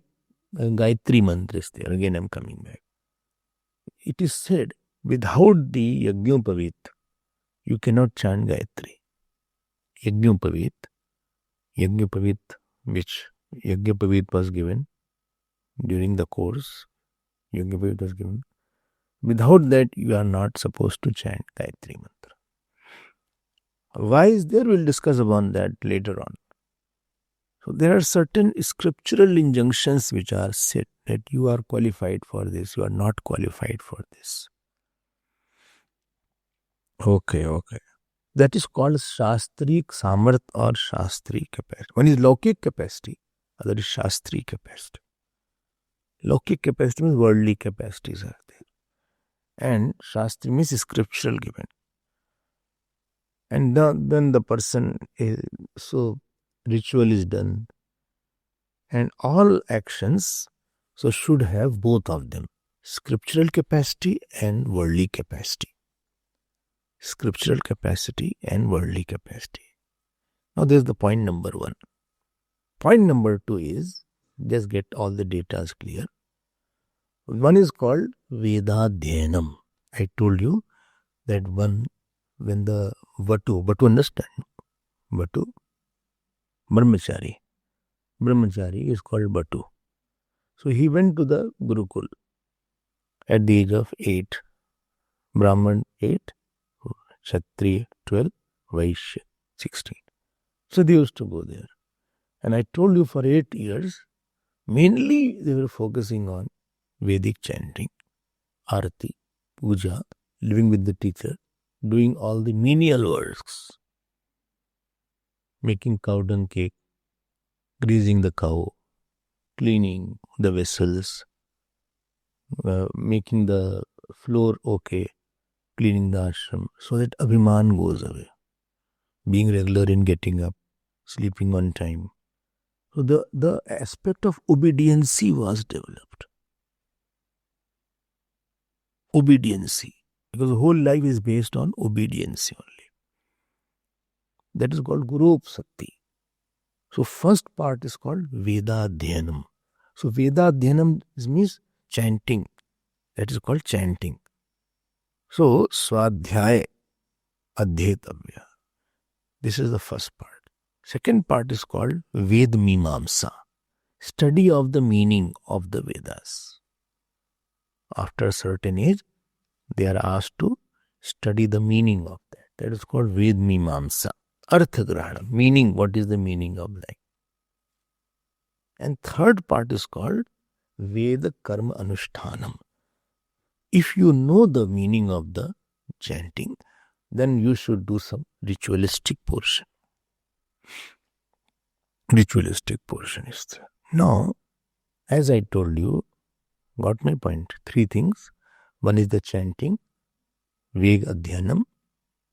Gayatri Mantra is there. Again, I'm coming back. It is said, without the Yajñopavit, you cannot chant Gayatri. Yajñopavit, which Yajñopavit was given during the course, Yajñopavit was given. Without that, you are not supposed to chant Gayatri Mantra. Why is there? We'll discuss about that later on. So there are certain scriptural injunctions which are said that you are qualified for this, you are not qualified for this. Okay. That is called Shastri Samarth or Shastri capacity. One is Laukik capacity, other is Shastri capacity. Laukik capacity means worldly capacities are there. And Shastri means scriptural given. And then the person is, so ritual is done. And all actions so should have both of them. Scriptural capacity and worldly capacity. Scriptural capacity and worldly capacity. Now there's the point number 1. Point number 2 is, just get all the data clear. One is called Vedadhyanam. I told you that when the Vatu understand? Vatu, Brahmachari is called Vatu. So he went to the Gurukul at the age of 8. Brahman 8, Kshatriya 12, Vaishya 16. So they used to go there. And I told you for 8 years, mainly they were focusing on Vedic chanting, Arati, Puja, living with the teacher, doing all the menial works, making cow dung cake, greasing the cow, cleaning the vessels, making the floor okay, cleaning the ashram, so that abhiman goes away. Being regular in getting up, sleeping on time. So the aspect of obediency was developed. Obediency. Because the whole life is based on obedience only. That is called Guru Upsakti. So first part is called Vedadhyanam. So Vedadhyanam means chanting. That is called chanting. So Swadhyaya Adhyetavya. This is the first part. Second part is called Ved Mimamsa. Study of the meaning of the Vedas. After a certain age, they are asked to study the meaning of that. That is called Ved Mimamsa. Arthagrahana. Meaning, what is the meaning of life? And third part is called Veda Karma Anushtanam. If you know the meaning of the chanting, then you should do some ritualistic portion. Ritualistic portion is there. Now, as I told you, got my point? 3 things. One is the chanting, Ved Adhyanam.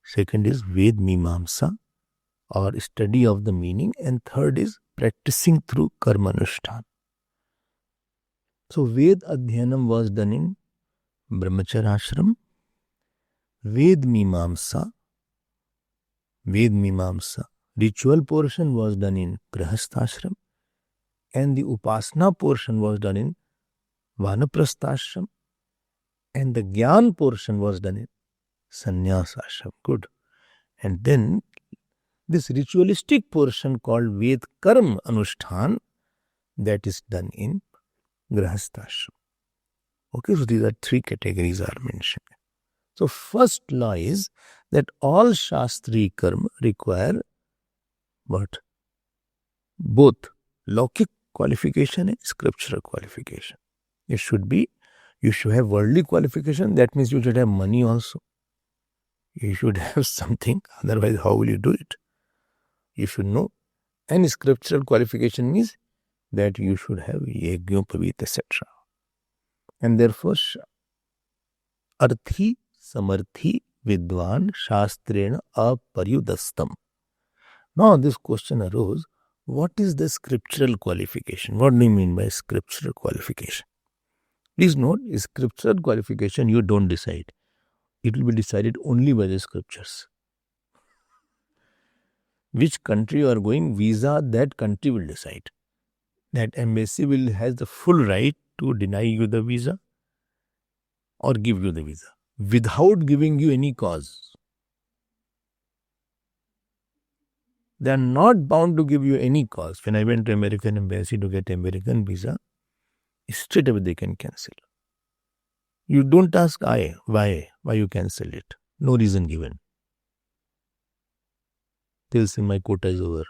Second is Ved Mimamsa, or study of the meaning. And third is practicing through Karma Anushtan. So Ved Adhyanam was done in Brahmacharya Ashram. Ved Mimamsa, ritual portion was done in Grihastha Ashram. And the Upasana portion was done in Vanaprastha Ashram. And the Gyan portion was done in Sannyasa Ashram. Good. And then this ritualistic portion called Ved Karma Anushtan, that is done in Grihastha Ashram. Okay, so these are 3 categories are mentioned. So first law is that all Shastri Karma require what? Both Laukik qualification and scriptural qualification. You should have worldly qualification. That means you should have money also. You should have something. Otherwise, how will you do it? You should know. And scriptural qualification means that you should have Yajñopavit, etc. And therefore, Arthi Samarthi Vidwan Shastrena Aparyudastam. Now this question arose, what is the scriptural qualification? What do you mean by scriptural qualification? Please note, scriptural qualification you don't decide. it will be decided only by the scriptures. Which country you are going, visa, that country will decide. That embassy has the full right to deny you the visa or give you the visa without giving you any cause. They are not bound to give you any cause. When I went to American embassy to get American visa, straight away they can cancel. You don't ask why you cancel it. No reason given. They'll say my quota is over.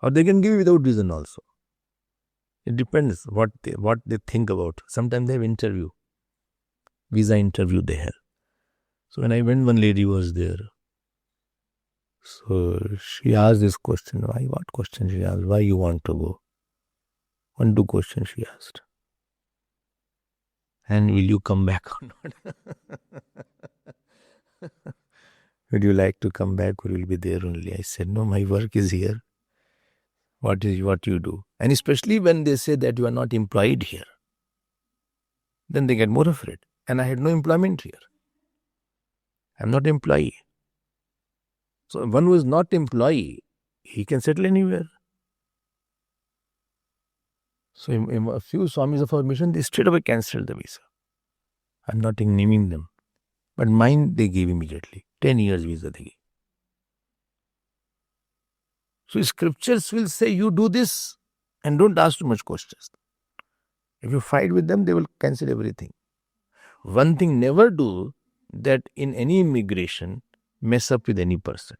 Or they can give you without reason also. It depends what they think about. Sometimes they have visa interview they have. So when I went, one lady was there. So she asked this question. What question she asked? Why you want to go? 1-2 questions she asked. And will you come back or not? Would you like to come back or will you be there only? I said, no, my work is here. What you do? And especially when they say that you are not employed here, then they get more afraid. And I had no employment here. I'm not employee. So one who is not employee, he can settle anywhere. So in a few Swamis of our mission, they straight away cancelled the visa. I'm not naming them. But mine, they gave immediately. 10 years visa they gave. So scriptures will say, you do this and don't ask too much questions. If you fight with them, they will cancel everything. One thing, never do that in any immigration, mess up with any person.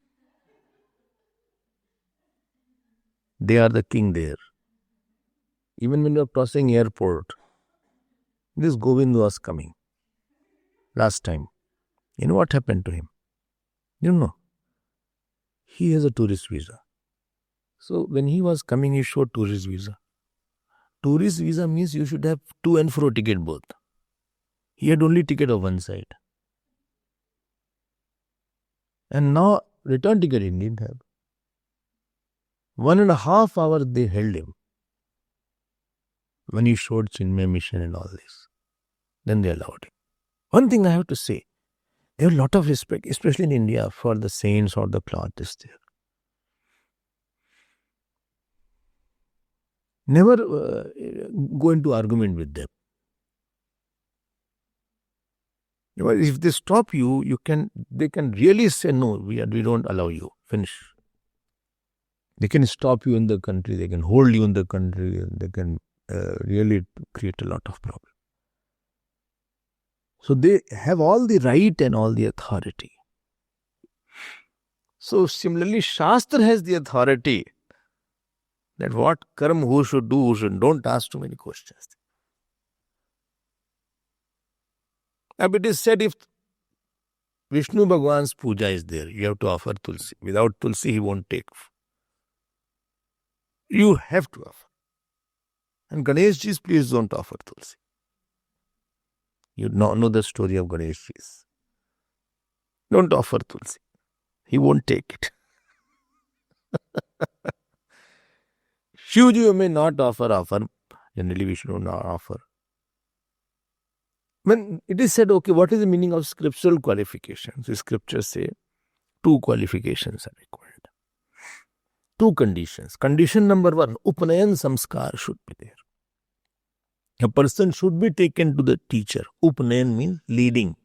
They are the king there. Even when you are crossing airport, this Govind was coming last time. You know what happened to him? You know, he has a tourist visa. So when he was coming, he showed tourist visa. Tourist visa means you should have to and fro ticket both. He had only ticket of one side. And now return ticket he didn't have. 1.5 hours they held him. When he showed Chinmay mission and all this, then they allowed him. One thing I have to say, they have a lot of respect, especially in India, for the saints or the cloth is there. Never go into argument with them. If they stop you, they can really say, no, we don't allow you. Finish. They can stop you in the country. They can hold you in the country. They can really create a lot of problem. So they have all the right and all the authority. So similarly, Shastra has the authority that what karma who should do, who should. Don't ask too many questions. Now it is said if Vishnu Bhagwan's puja is there, you have to offer tulsi. Without tulsi, he won't take. You have to offer. And Ganesh Ji's, please don't offer tulsi. You know the story of Ganesh Ji's. Don't offer tulsi. He won't take it. Shivji you may not offer. Generally we should not offer. When it is said, okay, what is the meaning of scriptural qualifications? The scriptures say 2 qualifications are required. 2 conditions. Condition number 1, Upanayan samskar should be there. A person should be taken to the teacher. Upanayan means leading.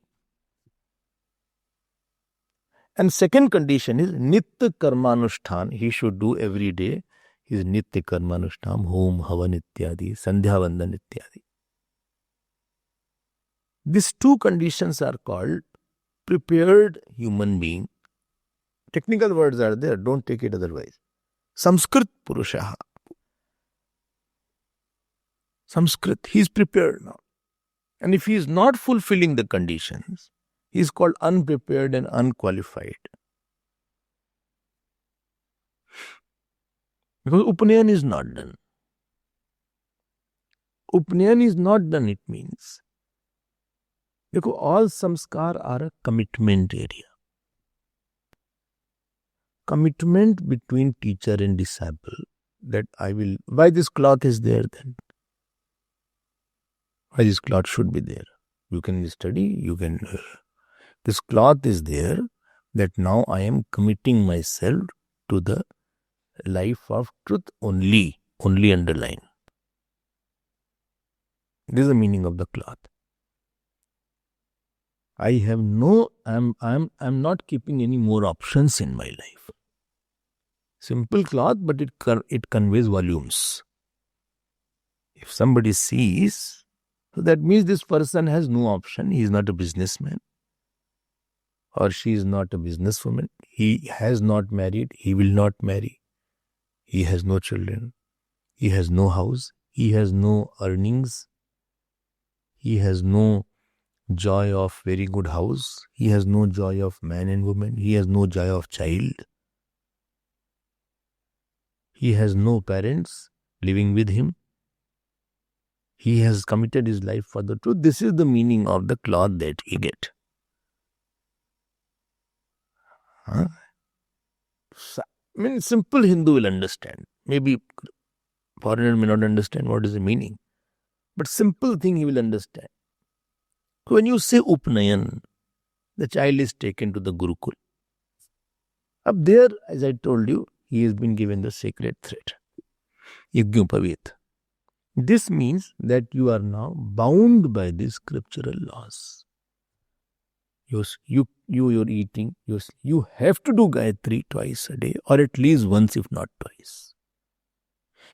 And second condition is Nitya Karmanushthan. He should do every day his Nitya Karmanushthan, Hom, Havan ityadi, Sandhya Vandan ityadi. These 2 conditions are called prepared human being. Technical words are there, don't take it otherwise. Samskrit Purushaha. Samskrit, he is prepared now. And if he is not fulfilling the conditions, he is called unprepared and unqualified. Because Upanayan is not done. Upanayan is not done, it means. Because all samskar are a commitment area. Commitment between teacher and disciple. That why this cloth is there then? Why this cloth should be there? You can study, you can... This cloth is there that now I am committing myself to the life of truth only underline. This is the meaning of the cloth. I have I'm not keeping any more options in my life. Simple cloth, but it conveys volumes. If somebody sees, so that means this person has no option. He is not a businessman, or she is not a businesswoman. He has not married. He will not marry. He has no children. He has no house. He has no earnings. He has no joy of very good house. He has no joy of man and woman. He has no joy of child. He has no parents living with him. He has committed his life for the truth. This is the meaning of the cloth that he get. I mean, simple Hindu will understand. Maybe foreigner may not understand what is the meaning. But simple thing he will understand. When you say Upnayan, the child is taken to the Gurukul. Up there, as I told you, he has been given the sacred thread. Yajñopavit. This means that you are now bound by these scriptural laws. You're eating, you have to do Gayatri twice a day, or at least once if not twice.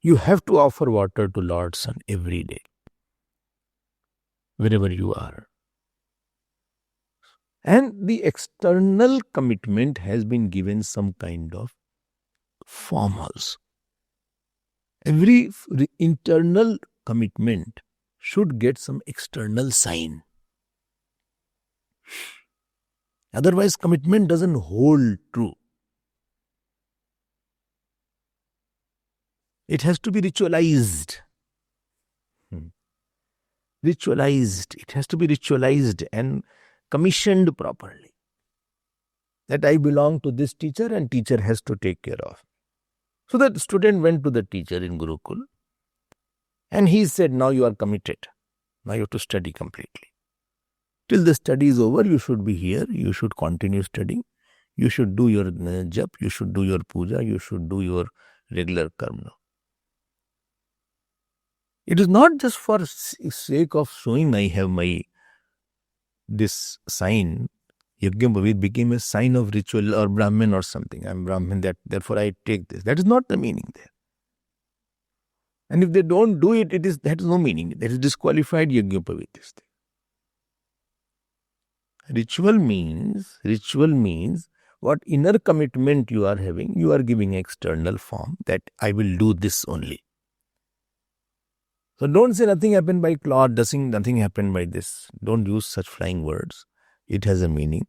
You have to offer water to Lord Sun every day, wherever you are. And the external commitment has been given some kind of form also. Every internal commitment should get some external sign. Otherwise, commitment doesn't hold true. It has to be ritualized. Ritualized. It has to be ritualized and commissioned properly. That I belong to this teacher and teacher has to take care of. So that student went to the teacher in Gurukul and he said, now you are committed. Now you have to study completely. Till the study is over, you should be here. You should continue studying. You should do your jap. You should do your puja. You should do your regular karma. It is not just for sake of showing I have this sign. Yajñopavit became a sign of ritual or Brahmin or something. I am Brahmin, therefore I take this. That is not the meaning there. And if they don't do it, that is no meaning. That is disqualified Yajñopavit. Ritual means what inner commitment you are having, you are giving external form that I will do this only. So don't say nothing happened by cloth, nothing happened by this. Don't use such flying words. It has a meaning.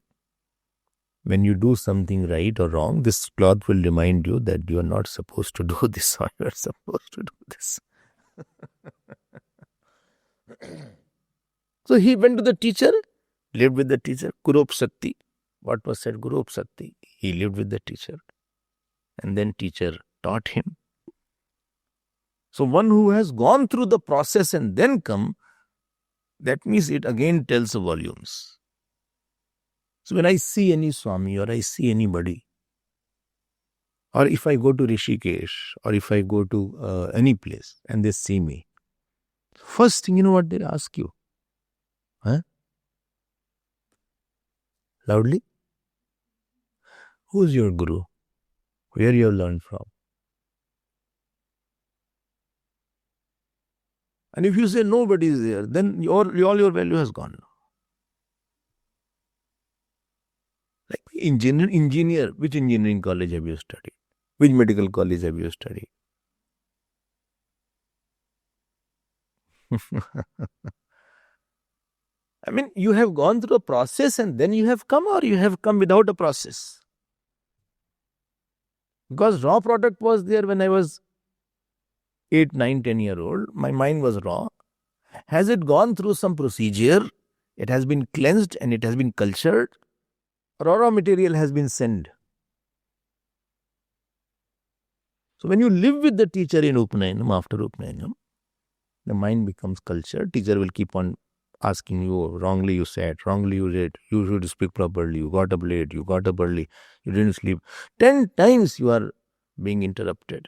When you do something right or wrong, this cloth will remind you that you are not supposed to do this or you are supposed to do this. So he went to the teacher, lived with the teacher, Kurupsakti. What was said, Kurupsakti? He lived with the teacher. And then teacher taught him. So one who has gone through the process and then come, that means it again tells volumes. So when I see any Swami or I see anybody, or if I go to Rishikesh or if I go to any place and they see me, first thing, you know what they ask you? Huh? Loudly? Who's your guru? Where you have learned from? And if you say nobody is there, then all your value has gone. Like engineer, which engineering college have you studied? Which medical college have you studied? I mean, you have gone through a process and then you have come, or you have come without a process? Because raw product was there when I was 8, 9, 10 year old. My mind was raw. Has it gone through some procedure? It has been cleansed and it has been cultured. Raw material has been sent. So when you live with the teacher in Upnayanam, after Upnayanam, the mind becomes cultured. Teacher will keep on asking you, wrongly you sat, wrongly you read, you should speak properly, you got up late, you got up early, you didn't sleep. 10 times you are being interrupted.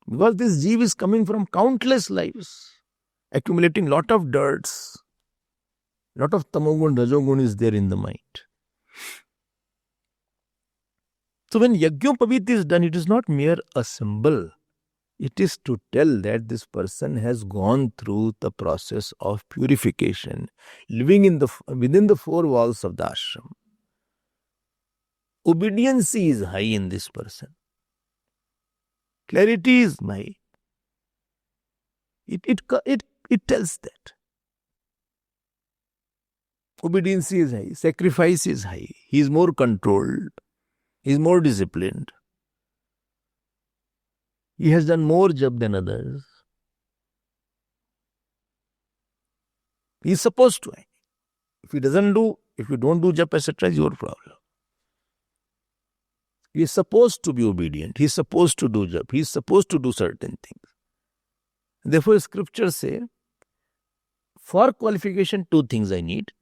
Because this jeev is coming from countless lives, accumulating lot of dirts, lot of tamogun, rajogun is there in the mind. So when Yajñopavit is done, it is not mere a symbol. It is to tell that this person has gone through the process of purification, living within the four walls of the ashram. Obedience is high in this person. Clarity is high. It tells that. Obedience is high. Sacrifice is high. He is more controlled. He is more disciplined. He has done more jap than others. He is supposed to. If you don't do jap, etc., it's your problem. He is supposed to be obedient. He is supposed to do jap. He is supposed to do certain things. Therefore, scriptures say, for qualification, 2 things I need.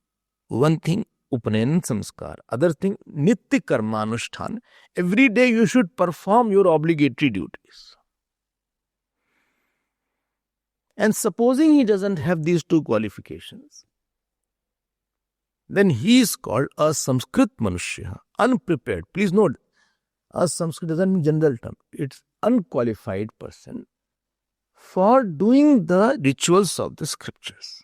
One thing, Upanenan Samskar. Other thing, Nitya Karmanushthan. Every day you should perform your obligatory duties. And supposing he doesn't have these 2 qualifications, then he is called a Sanskrit Manushya, unprepared. Please note, a Sanskrit doesn't mean general term. It's unqualified person for doing the rituals of the scriptures.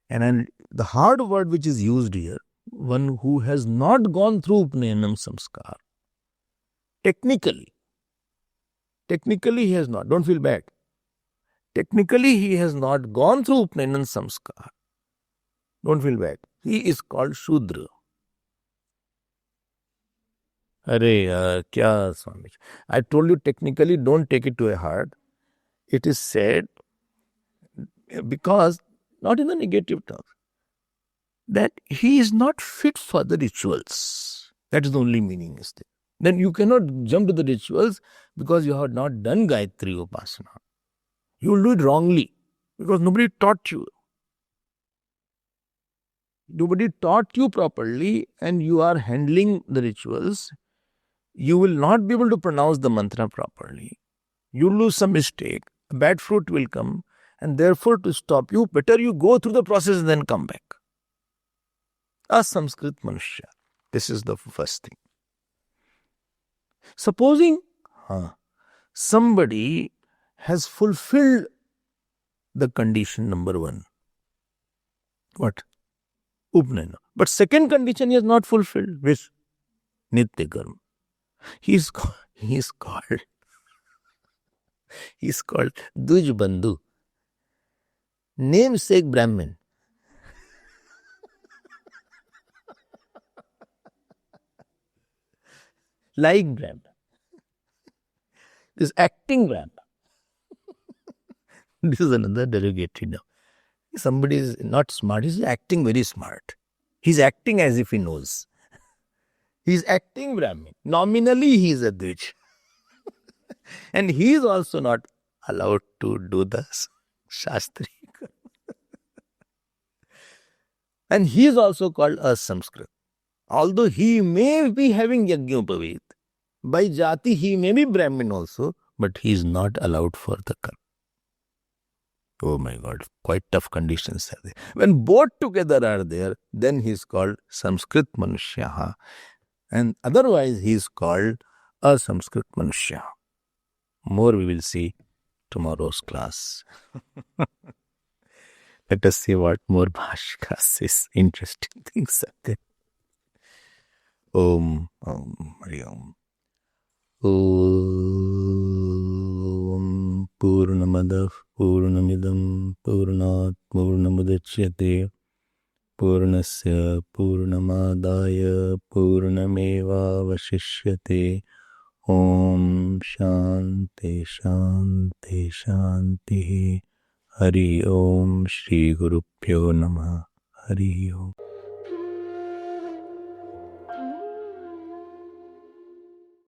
And the hard word which is used here, one who has not gone through Upaneyanam Samskar. Technically he has not. Don't feel bad. Technically he has not gone through Upaneyanam Samskar. Don't feel bad. He is called Shudra. Kya Swami? I told you technically, don't take it to a heart. It is said because, not in the negative terms, that he is not fit for the rituals. That is the only meaning is there. Then you cannot jump to the rituals because you have not done Gayatri Upasana. You will do it wrongly because nobody taught you. Nobody taught you properly and you are handling the rituals. You will not be able to pronounce the mantra properly. You lose some mistake. Bad fruit will come. And therefore, to stop you, better you go through the process and then come back. A Sanskrit Manushya. This is the first thing. Supposing somebody has fulfilled the condition number 1. What? Upanayana. But second condition he has not fulfilled, which? Nitya Karma. He is called Duj Bandhu. Namesake Brahmin. Like Brahman. This acting Brahman. This is another derogatory now. Somebody is not smart, he is acting very smart. He is acting as if he knows. He is acting Brahmin. Nominally he is a Dvij. And he is also not allowed to do the Shastri. And he is also called a Sanskrit. Although he may be having Yajñopavit, by Jati he may be Brahmin also, but he is not allowed for the karma. Oh my God, quite tough conditions are there. When both together are there, then he is called Sanskrit Manushya. And otherwise he is called a Sanskrit Manushya. More we will see tomorrow's class. Let us see what more Bhashka says. Interesting things are there. Om Hari Om. Om Purnamadav Purnamidam Purnat Purnamudachyate Purnasya Purnamadaya Purnameva Vashishyate. Om Shanti Shanti Shanti. Hari Om Shri Gurubhyo Namah. Hari Om.